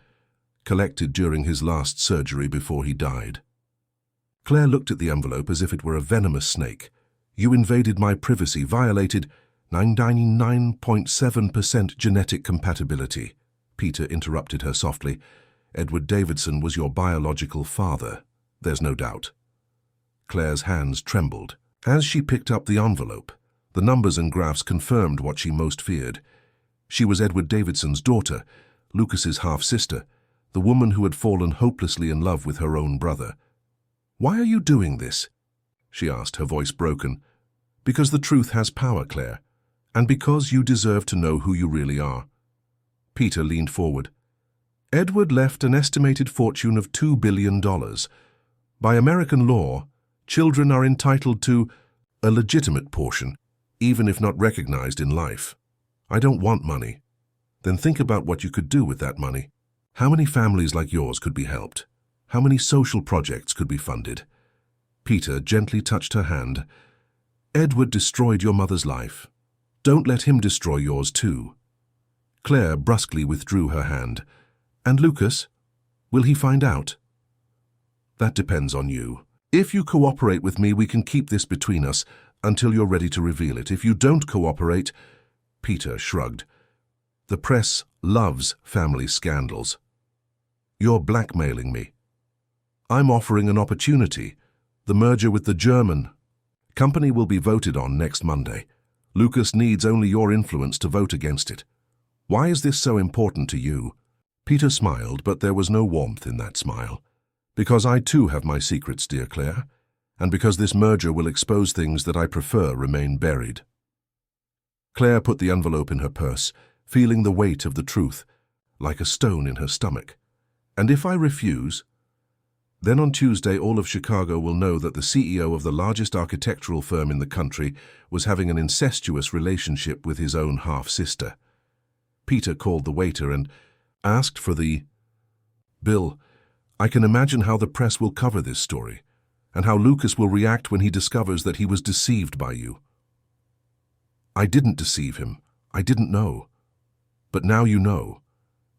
collected during his last surgery before he died." Claire looked at the envelope as if it were a venomous snake. "You invaded my privacy, violated 99.7% genetic compatibility." Peter interrupted her softly. "Edward Davidson was your biological father, there's no doubt." Claire's hands trembled. As she picked up the envelope, the numbers and graphs confirmed what she most feared. She was Edward Davidson's daughter, Lucas's half-sister, the woman who had fallen hopelessly in love with her own brother. "Why are you doing this?" she asked, her voice broken. "Because the truth has power, Claire, and because you deserve to know who you really are." Peter leaned forward. "Edward left an estimated fortune of $2 billion. By American law, children are entitled to a legitimate portion, even if not recognized in life. I don't want money." "Then think about what you could do with that money. How many families like yours could be helped? How many social projects could be funded?" Peter gently touched her hand. "Edward destroyed your mother's life. Don't let him destroy yours too." Claire brusquely withdrew her hand. "And Lucas? Will he find out?" "That depends on you. If you cooperate with me, we can keep this between us until you're ready to reveal it. If you don't cooperate—" Peter shrugged. "The press loves family scandals. You're blackmailing me. I'm offering an opportunity. The merger with the German company will be voted on next Monday. Lucas needs only your influence to vote against it. Why is this so important to you?" Peter smiled, but there was no warmth in that smile. "Because I too have my secrets, dear Claire, and because this merger will expose things that I prefer remain buried." Claire put the envelope in her purse, feeling the weight of the truth, like a stone in her stomach. "And if I refuse? Then on Tuesday all of Chicago will know that the CEO of the largest architectural firm in the country was having an incestuous relationship with his own half-sister." Peter called the waiter and asked for the bill. "I can imagine how the press will cover this story, and how Lucas will react when he discovers that he was deceived by you." "I didn't deceive him. I didn't know. But now you know.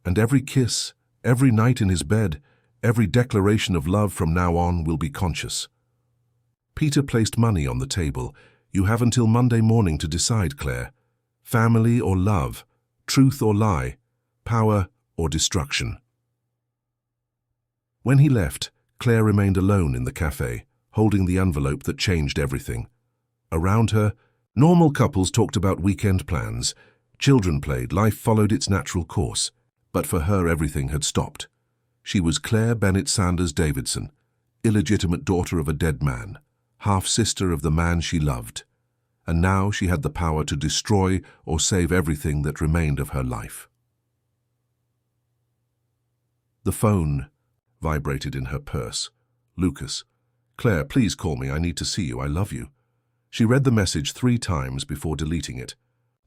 And every kiss, every night in his bed, every declaration of love from now on will be conscious." Peter placed money on the table. "You have until Monday morning to decide, Claire. Family or love, truth or lie, power or destruction." When he left, Claire remained alone in the cafe, holding the envelope that changed everything. Around her, normal couples talked about weekend plans. Children played, life followed its natural course. But for her, everything had stopped. She was Claire Bennett Sanders Davidson, illegitimate daughter of a dead man, half-sister of the man she loved. And now she had the power to destroy or save everything that remained of her life. The phone vibrated in her purse. "Lucas. Claire, please call me. I need to see you. I love you." She read the message 3 times before deleting it.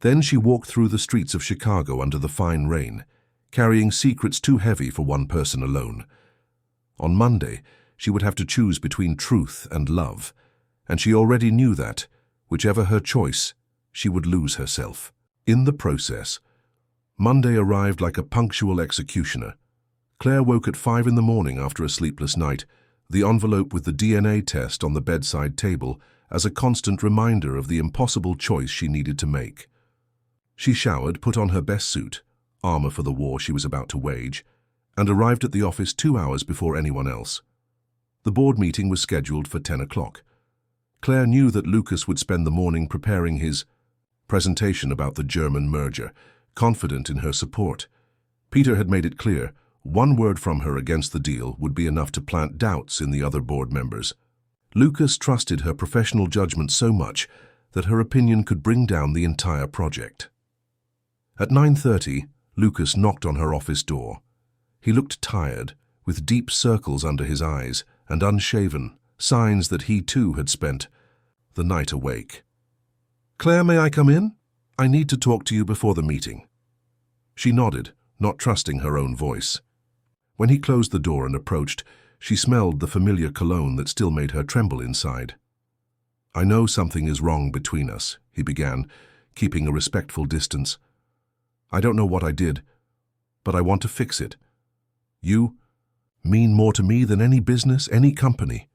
Then she walked through the streets of Chicago under the fine rain, carrying secrets too heavy for one person alone. On Monday, she would have to choose between truth and love, and she already knew that, whichever her choice, she would lose herself. In the process, Monday arrived like a punctual executioner. Claire woke at 5 in the morning after a sleepless night, the envelope with the DNA test on the bedside table as a constant reminder of the impossible choice she needed to make. She showered, put on her best suit, armor for the war she was about to wage, and arrived at the office 2 hours before anyone else. The board meeting was scheduled for 10 o'clock. Claire knew that Lucas would spend the morning preparing his presentation about the German merger, confident in her support. Peter had made it clear, One word from her against the deal would be enough to plant doubts in the other board members. Lucas trusted her professional judgment so much that her opinion could bring down the entire project. At 9:30, Lucas knocked on her office door. He looked tired, with deep circles under his eyes, and unshaven, signs that he too had spent the night awake. "Claire, may I come in? I need to talk to you before the meeting." She nodded, not trusting her own voice. When he closed the door and approached, she smelled the familiar cologne that still made her tremble inside. "I know something is wrong between us," he began, keeping a respectful distance. "I don't know what I did, but I want to fix it. You mean more to me than any business, any company."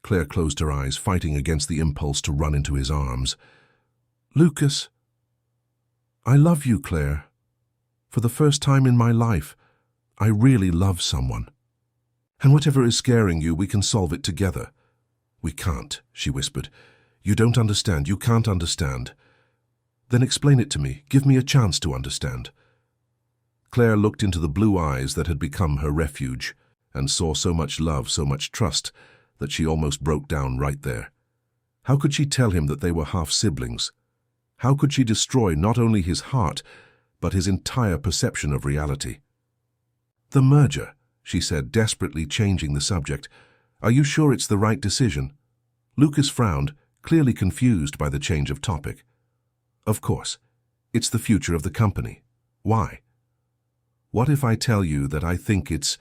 Claire closed her eyes, fighting against the impulse to run into his arms. "Lucas, I love you, Claire. For the first time in my life, I really love someone. And whatever is scaring you, we can solve it together." "We can't," she whispered. "You don't understand. You can't understand." "Then explain it to me. Give me a chance to understand." Claire looked into the blue eyes that had become her refuge and saw so much love, so much trust, that she almost broke down right there. How could she tell him that they were half-siblings? How could she destroy not only his heart, but his entire perception of reality? "The merger," she said, desperately changing the subject. "Are you sure it's the right decision?" Lucas frowned, clearly confused by the change of topic. "Of course. It's the future of the company. Why?" "What if I tell you that I think it's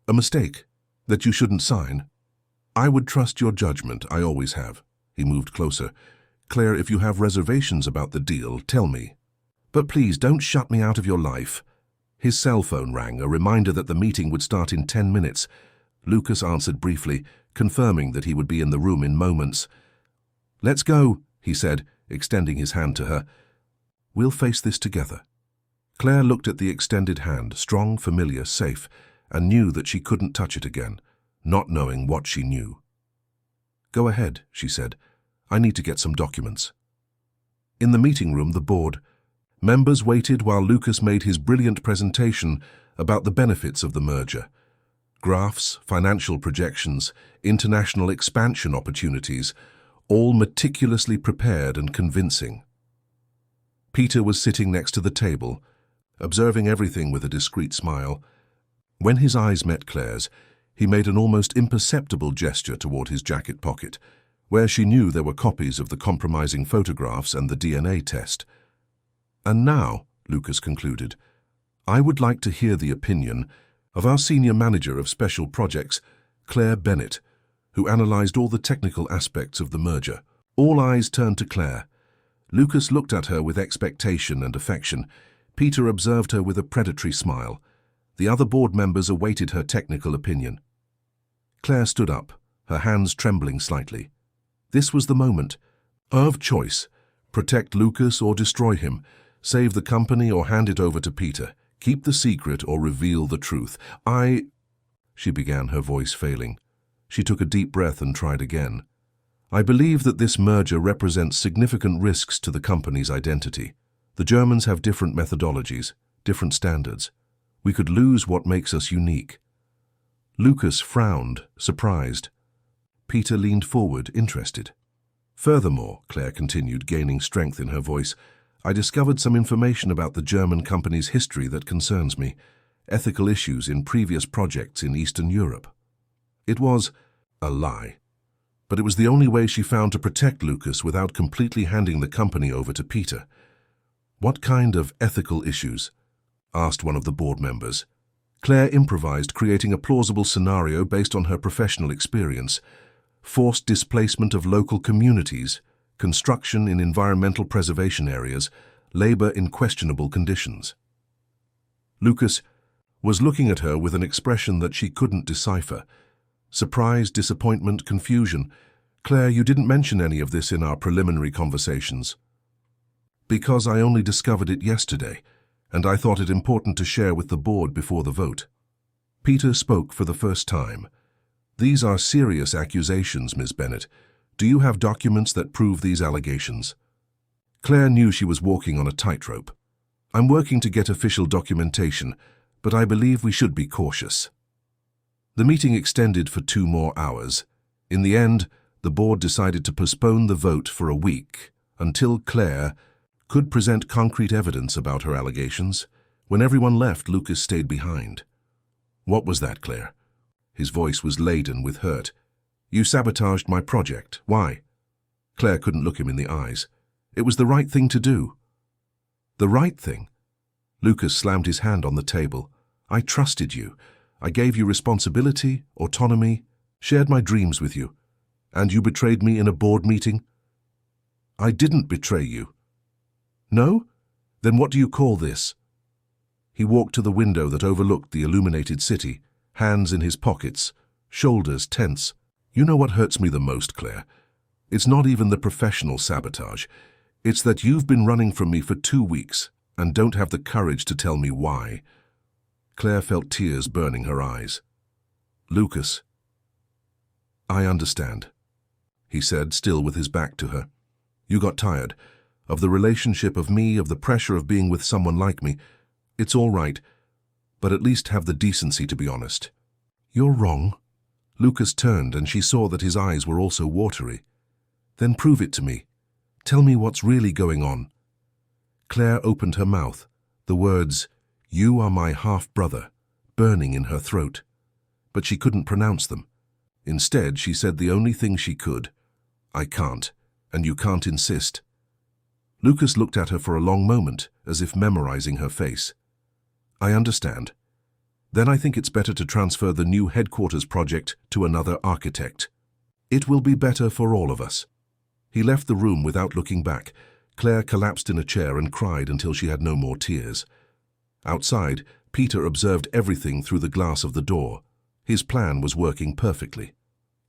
a mistake, that you shouldn't sign?" "I would trust your judgment. I always have." He moved closer. "Claire, if you have reservations about the deal, tell me. But please don't shut me out of your life." His cell phone rang, a reminder that the meeting would start in 10 minutes. Lucas answered briefly, confirming that he would be in the room in moments. "Let's go," he said, extending his hand to her. "We'll face this together." Claire looked at the extended hand, strong, familiar, safe, and knew that she couldn't touch it again, not knowing what she knew. "Go ahead," she said. "I need to get some documents." In the meeting room, the board members waited while Lucas made his brilliant presentation about the benefits of the merger. Graphs, financial projections, international expansion opportunities, all meticulously prepared and convincing. Peter was sitting next to the table, observing everything with a discreet smile. When his eyes met Claire's, he made an almost imperceptible gesture toward his jacket pocket, where she knew there were copies of the compromising photographs and the DNA test. "And now," Lucas concluded, "I would like to hear the opinion of our senior manager of special projects, Claire Bennett, who analyzed all the technical aspects of the merger." All eyes turned to Claire. Lucas looked at her with expectation and affection. Peter observed her with a predatory smile. The other board members awaited her technical opinion. Claire stood up, her hands trembling slightly. This was the moment of choice: protect Lucas or destroy him, save the company or hand it over to Peter, keep the secret or reveal the truth. She began, her voice failing. She took a deep breath and tried again. "I believe that this merger represents significant risks to the company's identity. The Germans have different methodologies, different standards. We could lose what makes us unique." Lucas frowned, surprised. Peter leaned forward, interested. "Furthermore," Claire continued, gaining strength in her voice, "I discovered some information about the German company's history that concerns me, ethical issues in previous projects in Eastern Europe." It was a lie, but it was the only way she found to protect Lucas without completely handing the company over to Peter. "What kind of ethical issues?" asked one of the board members. Claire improvised, creating a plausible scenario based on her professional experience. Forced displacement of local communities, construction in environmental preservation areas, labor in questionable conditions. Lucas was looking at her with an expression that she couldn't decipher. Surprise, disappointment, confusion. "Claire, you didn't mention any of this in our preliminary conversations." "Because I only discovered it yesterday, and I thought it important to share with the board before the vote." Peter spoke for the first time. "These are serious accusations, Ms. Bennett. Do you have documents that prove these allegations?" Claire knew she was walking on a tightrope. "I'm working to get official documentation, but I believe we should be cautious." The meeting extended for 2 more hours. In the end, the board decided to postpone the vote for a week until Claire could present concrete evidence about her allegations. When everyone left, Lucas stayed behind. "What was that, Claire?" His voice was laden with hurt. "You sabotaged my project. Why?" Claire couldn't look him in the eyes. "It was the right thing to do." "The right thing?" Lucas slammed his hand on the table. "I trusted you. I gave you responsibility, autonomy, shared my dreams with you. And you betrayed me in a board meeting?" "I didn't betray you." "No? Then what do you call this?" He walked to the window that overlooked the illuminated city, hands in his pockets, shoulders tense. "You know what hurts me the most, Claire? It's not even the professional sabotage. It's that you've been running from me for 2 weeks and don't have the courage to tell me why." Claire felt tears burning her eyes. "Lucas, I understand," he said, still with his back to her. "You got tired of the relationship, of me, of the pressure of being with someone like me. It's all right, but at least have the decency to be honest." "You're wrong." Lucas turned and she saw that his eyes were also watery. "Then prove it to me. Tell me what's really going on." Claire opened her mouth, the words, "You are my half-brother," burning in her throat. But she couldn't pronounce them. Instead, she said the only thing she could, "I can't, and you can't insist." Lucas looked at her for a long moment, as if memorizing her face. "I understand. Then I think it's better to transfer the new headquarters project to another architect. It will be better for all of us." He left the room without looking back. Claire collapsed in a chair and cried until she had no more tears. Outside, Peter observed everything through the glass of the door. His plan was working perfectly.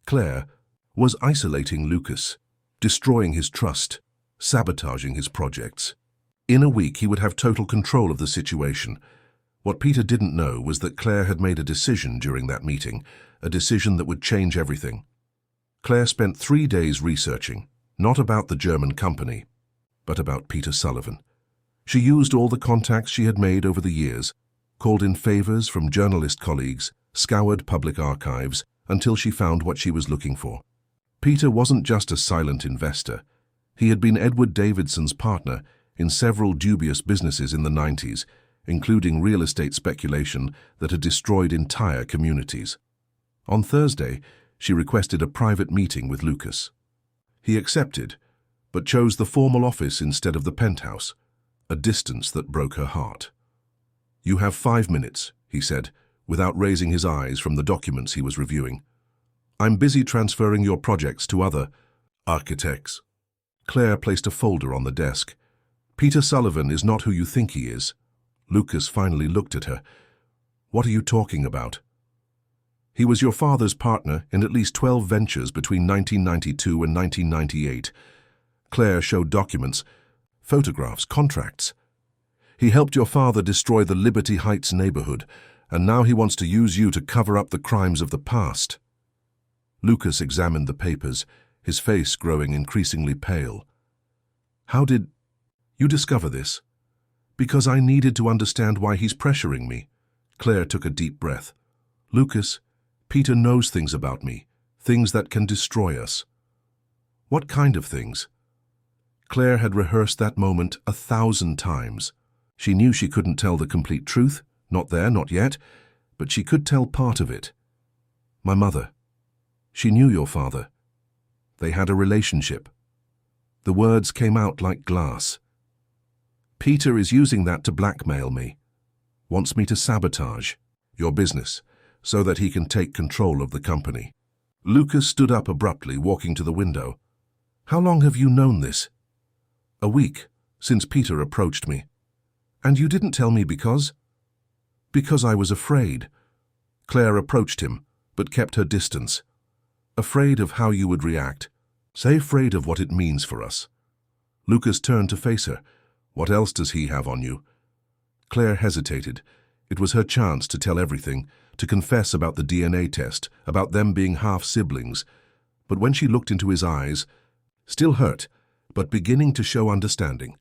Claire was isolating Lucas, destroying his trust, sabotaging his projects. In a week, he would have total control of the situation. What Peter didn't know was that Claire had made a decision during that meeting, a decision that would change everything. Claire spent 3 days researching, not about the German company, but about Peter Sullivan. She used all the contacts she had made over the years, called in favors from journalist colleagues, scoured public archives, until she found what she was looking for. Peter wasn't just a silent investor. He had been Edward Davidson's partner in several dubious businesses in the 90s, including real estate speculation that had destroyed entire communities. On Thursday, she requested a private meeting with Lucas. He accepted, but chose the formal office instead of the penthouse, a distance that broke her heart. "You have 5 minutes," he said, without raising his eyes from the documents he was reviewing. "I'm busy transferring your projects to other architects." Claire placed a folder on the desk. "Peter Sullivan is not who you think he is." Lucas finally looked at her. "What are you talking about?" "He was your father's partner in at least 12 ventures between 1992 and 1998. Claire showed documents, photographs, contracts. "He helped your father destroy the Liberty Heights neighborhood, and now he wants to use you to cover up the crimes of the past." Lucas examined the papers, his face growing increasingly pale. "How did you discover this?" "Because I needed to understand why he's pressuring me." Claire took a deep breath. "Lucas, Peter knows things about me, things that can destroy us." "What kind of things?" Claire had rehearsed that moment 1,000 times. She knew she couldn't tell the complete truth, not there, not yet, but she could tell part of it. "My mother. She knew your father. They had a relationship." The words came out like glass. "Peter is using that to blackmail me. Wants me to sabotage your business so that he can take control of the company." Lucas stood up abruptly, walking to the window. "How long have you known this?" "A week, since Peter approached me." "And you didn't tell me because?" "Because I was afraid." Claire approached him, but kept her distance. "Afraid of how you would react. Say afraid of what it means for us." Lucas turned to face her. "What else does he have on you?" Claire hesitated. It was her chance to tell everything, to confess about the DNA test, about them being half-siblings. But when she looked into his eyes, still hurt, but beginning to show understanding,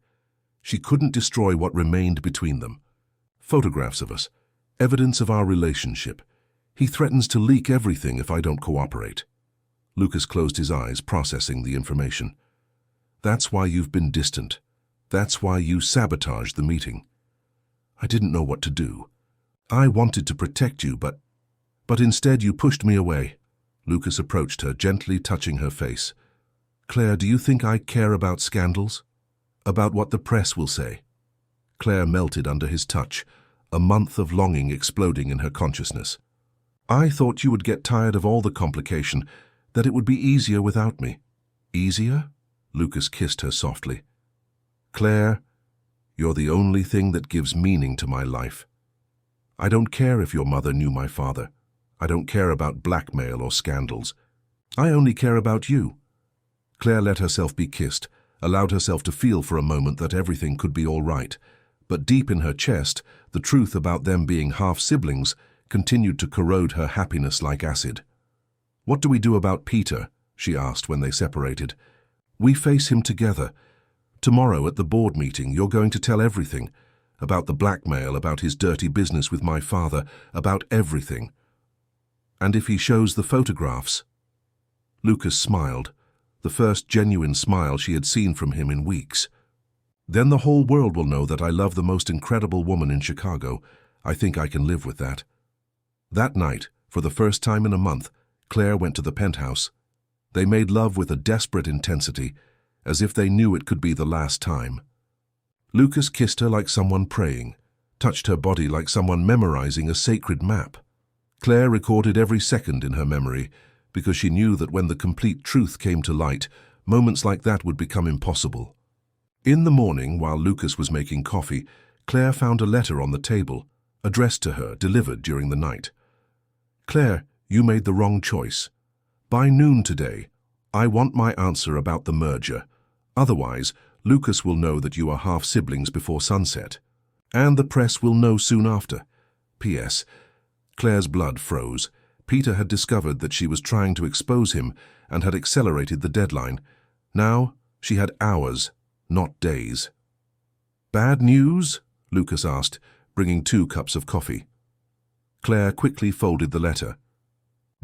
she couldn't destroy what remained between them. Photographs of us, Evidence of our relationship. He threatens to leak everything if I don't cooperate. Lucas closed his eyes, processing the information. That's why you've been distant. That's why you sabotaged the meeting. I didn't know what to do. I wanted to protect you, but instead you pushed me away. Lucas approached her, gently touching her face. Claire, do you think I care about scandals? About what the press will say? Claire melted under his touch, a month of longing exploding in her consciousness. I thought you would get tired of all the complication, that it would be easier without me. Easier? Lucas kissed her softly. Claire, you're the only thing that gives meaning to my life. I don't care if your mother knew my father. I don't care about blackmail or scandals. I only care about you. Claire let herself be kissed, allowed herself to feel for a moment that everything could be all right. But deep in her chest, the truth about them being half-siblings continued to corrode her happiness like acid. What do we do about Peter? She asked when they separated. We face him together. Tomorrow at the board meeting, you're going to tell everything. About the blackmail, about his dirty business with my father, about everything. And if he shows the photographs? Lucas smiled, the first genuine smile she had seen from him in weeks. Then the whole world will know that I love the most incredible woman in Chicago. I think I can live with that. That night, for the first time in a month, Claire went to the penthouse. They made love with a desperate intensity, as if they knew it could be the last time. Lucas kissed her like someone praying, touched her body like someone memorizing a sacred map. Claire recorded every second in her memory, because she knew that when the complete truth came to light, moments like that would become impossible. In the morning, while Lucas was making coffee, Claire found a letter on the table, addressed to her, delivered during the night. Claire, you made the wrong choice. By noon today, I want my answer about the merger. Otherwise, Lucas will know that you are half-siblings before sunset. And the press will know soon after. P.S. Claire's blood froze. Peter had discovered that she was trying to expose him and had accelerated the deadline. Now, she had hours, not days. Bad news? Lucas asked, bringing 2 cups of coffee. Claire quickly folded the letter.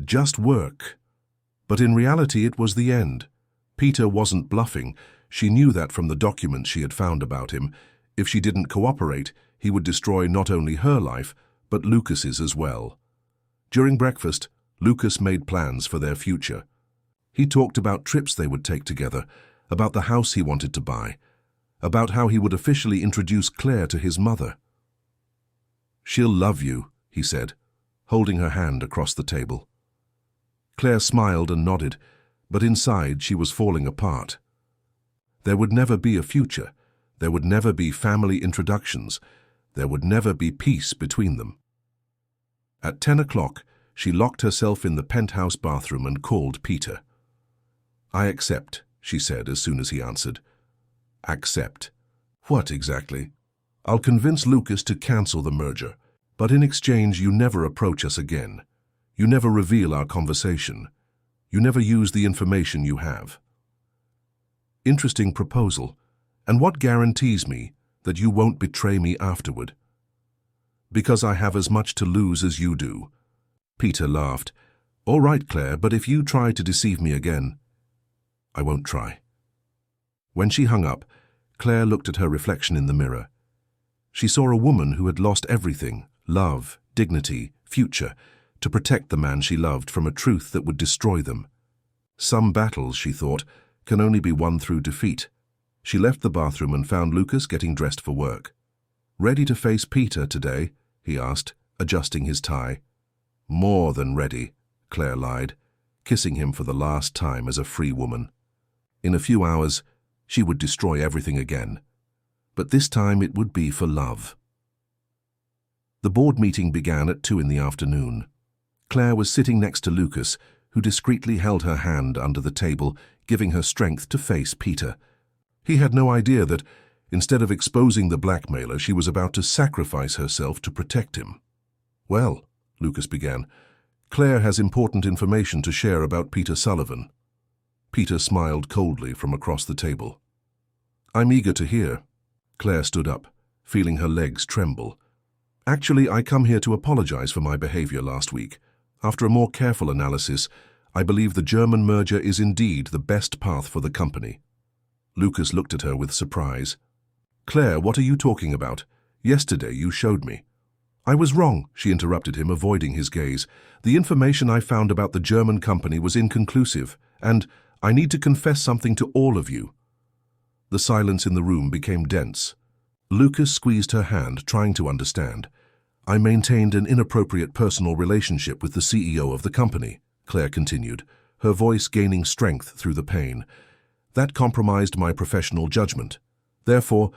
Just work. But in reality it was the end. Peter wasn't bluffing. She knew that from the documents she had found about him. If she didn't cooperate, he would destroy not only her life, but Lucas's as well. During breakfast, Lucas made plans for their future. He talked about trips they would take together, about the house he wanted to buy, about how he would officially introduce Claire to his mother. She'll love you, he said, holding her hand across the table. Claire smiled and nodded, but inside she was falling apart. There would never be a future. There would never be family introductions. There would never be peace between them. At 10 o'clock, she locked herself in the penthouse bathroom and called Peter. I accept, she said as soon as he answered. Accept. What exactly? I'll convince Lucas to cancel the merger, but in exchange you never approach us again. You never reveal our conversation. You never use the information you have. Interesting proposal. And what guarantees me that you won't betray me afterward? Because I have as much to lose as you do. Peter laughed. All right, Claire, but if you try to deceive me again, I won't try. When she hung up, Claire looked at her reflection in the mirror. She saw a woman who had lost everything, love, dignity, future, to protect the man she loved from a truth that would destroy them. Some battles, she thought, can only be won through defeat. She left the bathroom and found Lucas getting dressed for work. Ready to face Peter today? He asked, adjusting his tie. More than ready, Claire lied, kissing him for the last time as a free woman. In a few hours, she would destroy everything again. But this time it would be for love. The board meeting began at 2 in the afternoon. Claire was sitting next to Lucas, who discreetly held her hand under the table, giving her strength to face Peter. He had no idea that, instead of exposing the blackmailer, she was about to sacrifice herself to protect him. Well, Lucas began, Claire has important information to share about Peter Sullivan. Peter smiled coldly from across the table. I'm eager to hear. Claire stood up, feeling her legs tremble. Actually, I come here to apologize for my behavior last week. After a more careful analysis, I believe the German merger is indeed the best path for the company. Lucas looked at her with surprise. Claire, what are you talking about? Yesterday you showed me. I was wrong, she interrupted him, avoiding his gaze. The information I found about the German company was inconclusive, and I need to confess something to all of you. The silence in the room became dense. Lucas squeezed her hand, trying to understand. I maintained an inappropriate personal relationship with the CEO of the company, Claire continued, her voice gaining strength through the pain. That compromised my professional judgment. Therefore,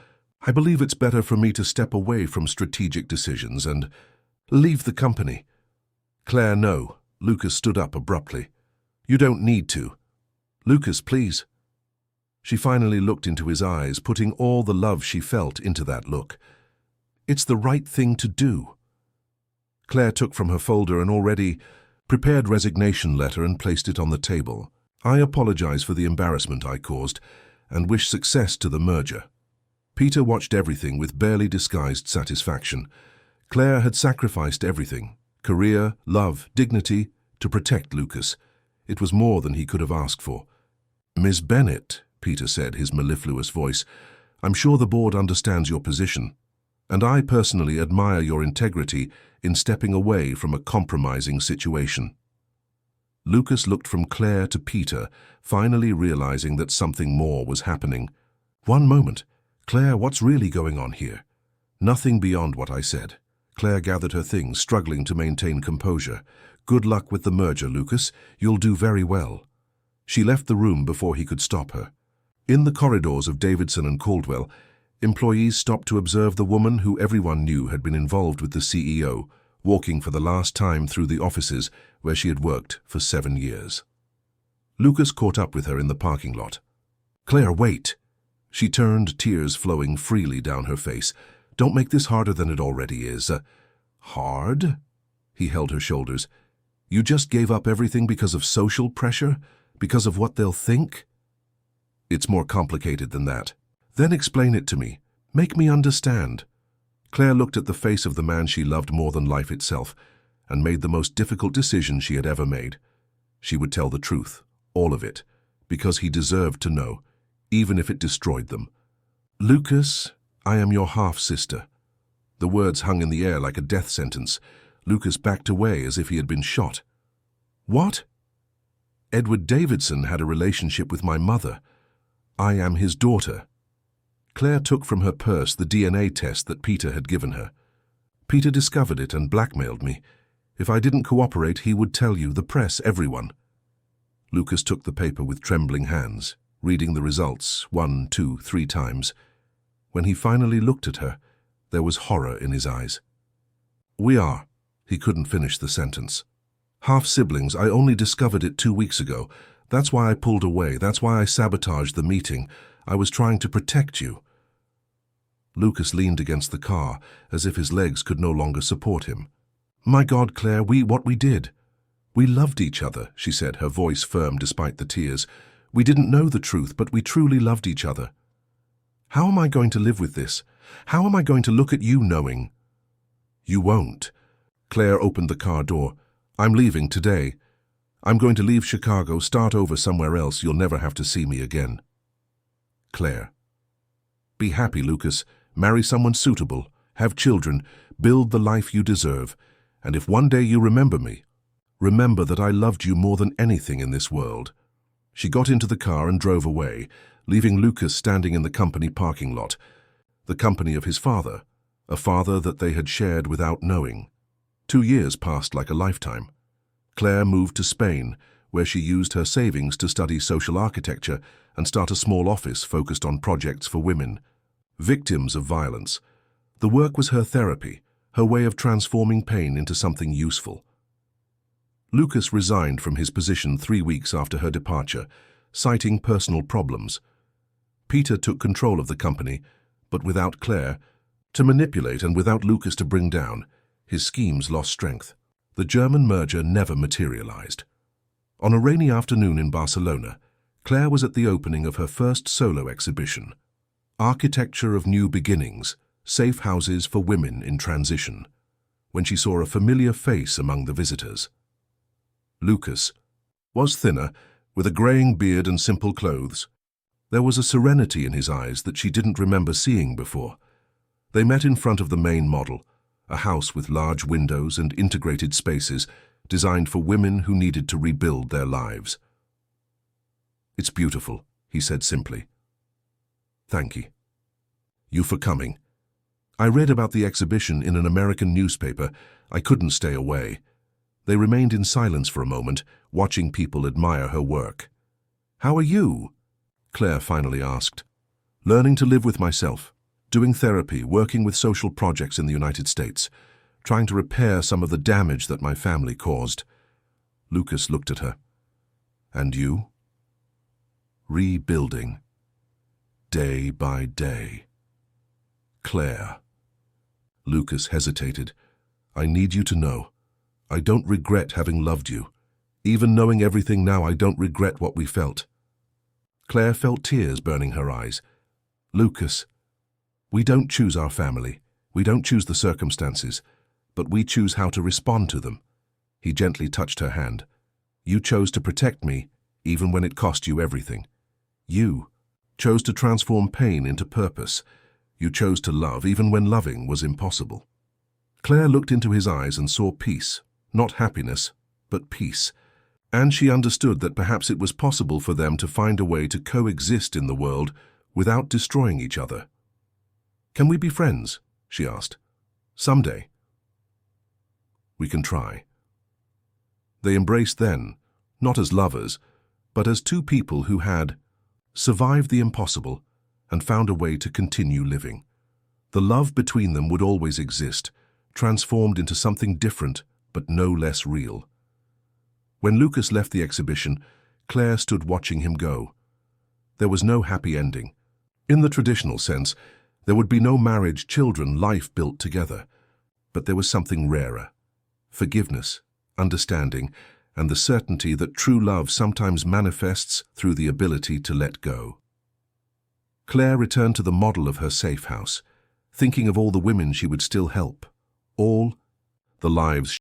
I believe it's better for me to step away from strategic decisions and leave the company. Claire, no. Lucas stood up abruptly. You don't need to. Lucas, please. She finally looked into his eyes, putting all the love she felt into that look. It's the right thing to do. Claire took from her folder an already prepared resignation letter and placed it on the table. I apologize for the embarrassment I caused and wish success to the merger. Peter watched everything with barely disguised satisfaction. Claire had sacrificed everything, career, love, dignity, to protect Lucas. It was more than he could have asked for. Miss Bennett, Peter said, his mellifluous voice, I'm sure the board understands your position, and I personally admire your integrity in stepping away from a compromising situation. Lucas looked from Claire to Peter, finally realizing that something more was happening. One moment. Claire, what's really going on here? Nothing beyond what I said. Claire gathered her things, struggling to maintain composure. Good luck with the merger, Lucas. You'll do very well. She left the room before he could stop her. In the corridors of Davidson and Caldwell, employees stopped to observe the woman who everyone knew had been involved with the CEO, walking for the last time through the offices where she had worked for 7 years. Lucas caught up with her in the parking lot. Claire, wait. She turned, tears flowing freely down her face. Don't make this harder than it already is. Hard? He held her shoulders. You just gave up everything because of social pressure? Because of what they'll think? It's more complicated than that. Then explain it to me. Make me understand. Claire looked at the face of the man she loved more than life itself, and made the most difficult decision she had ever made. She would tell the truth, all of it, because he deserved to know, even if it destroyed them. Lucas, I am your half-sister. The words hung in the air like a death sentence. Lucas backed away as if he had been shot. What? Edward Davidson had a relationship with my mother. I am his daughter. Claire took from her purse the DNA test that Peter had given her. Peter discovered it and blackmailed me. If I didn't cooperate, he would tell you, the press, everyone. Lucas took the paper with trembling hands, reading the results 1, 2, 3 times. When he finally looked at her, there was horror in his eyes. We are. He couldn't finish the sentence. Half-siblings, I only discovered it 2 weeks ago. That's why I pulled away. That's why I sabotaged the meeting. I was trying to protect you. Lucas leaned against the car, as if his legs could no longer support him. My God, Claire, what we did. We loved each other, she said, her voice firm despite the tears. We didn't know the truth, but we truly loved each other. How am I going to live with this? How am I going to look at you knowing? You won't. Claire opened the car door. I'm leaving today. I'm going to leave Chicago, start over somewhere else. You'll never have to see me again. Claire. Be happy, Lucas. Marry someone suitable. Have children. Build the life you deserve. And if one day you remember me, remember that I loved you more than anything in this world. She got into the car and drove away, leaving Lucas standing in the company parking lot. The company of his father, a father that they had shared without knowing. 2 years passed like a lifetime. Claire moved to Spain, where she used her savings to study social architecture and start a small office focused on projects for women, victims of violence. The work was her therapy, her way of transforming pain into something useful. Lucas resigned from his position 3 weeks after her departure, citing personal problems. Peter took control of the company, but without Claire to manipulate and without Lucas to bring down, his schemes lost strength. The German merger never materialized. On a rainy afternoon in Barcelona, Claire was at the opening of her first solo exhibition, Architecture of New Beginnings, Safe Houses for Women in Transition. when she saw a familiar face among the visitors. Lucas was thinner, with a greying beard and simple clothes. There was a serenity in his eyes that she didn't remember seeing before. They met in front of the main model, a house with large windows and integrated spaces designed for women who needed to rebuild their lives. "It's beautiful," he said simply. "Thank you. You for coming. I read about the exhibition in an American newspaper. I couldn't stay away." They remained in silence for a moment, watching people admire her work. "How are you?" Claire finally asked. "Learning to live with myself, doing therapy, working with social projects in the United States, trying to repair some of the damage that my family caused." Lucas looked at her. "And you?" "Rebuilding, day by day." "Claire." Lucas hesitated. "I need you to know, I don't regret having loved you. Even knowing everything now, I don't regret what we felt." Claire felt tears burning her eyes. "Lucas, we don't choose our family. We don't choose the circumstances, but we choose how to respond to them." He gently touched her hand. "You chose to protect me, even when it cost you everything. You chose to transform pain into purpose. You chose to love, even when loving was impossible." Claire looked into his eyes and saw peace, not happiness, but peace. And she understood that perhaps it was possible for them to find a way to coexist in the world without destroying each other. "Can we be friends?" she asked. "Someday." "We can try." They embraced then, not as lovers, but as two people who had survived the impossible and found a way to continue living. The love between them would always exist, transformed into something different but no less real. When Lucas left the exhibition, Claire stood watching him go. There was no happy ending. In the traditional sense, there would be no marriage, children, life built together. But there was something rarer: forgiveness, understanding, and the certainty that true love sometimes manifests through the ability to let go. Claire returned to the model of her safe house, thinking of all the women she would still help, all the lives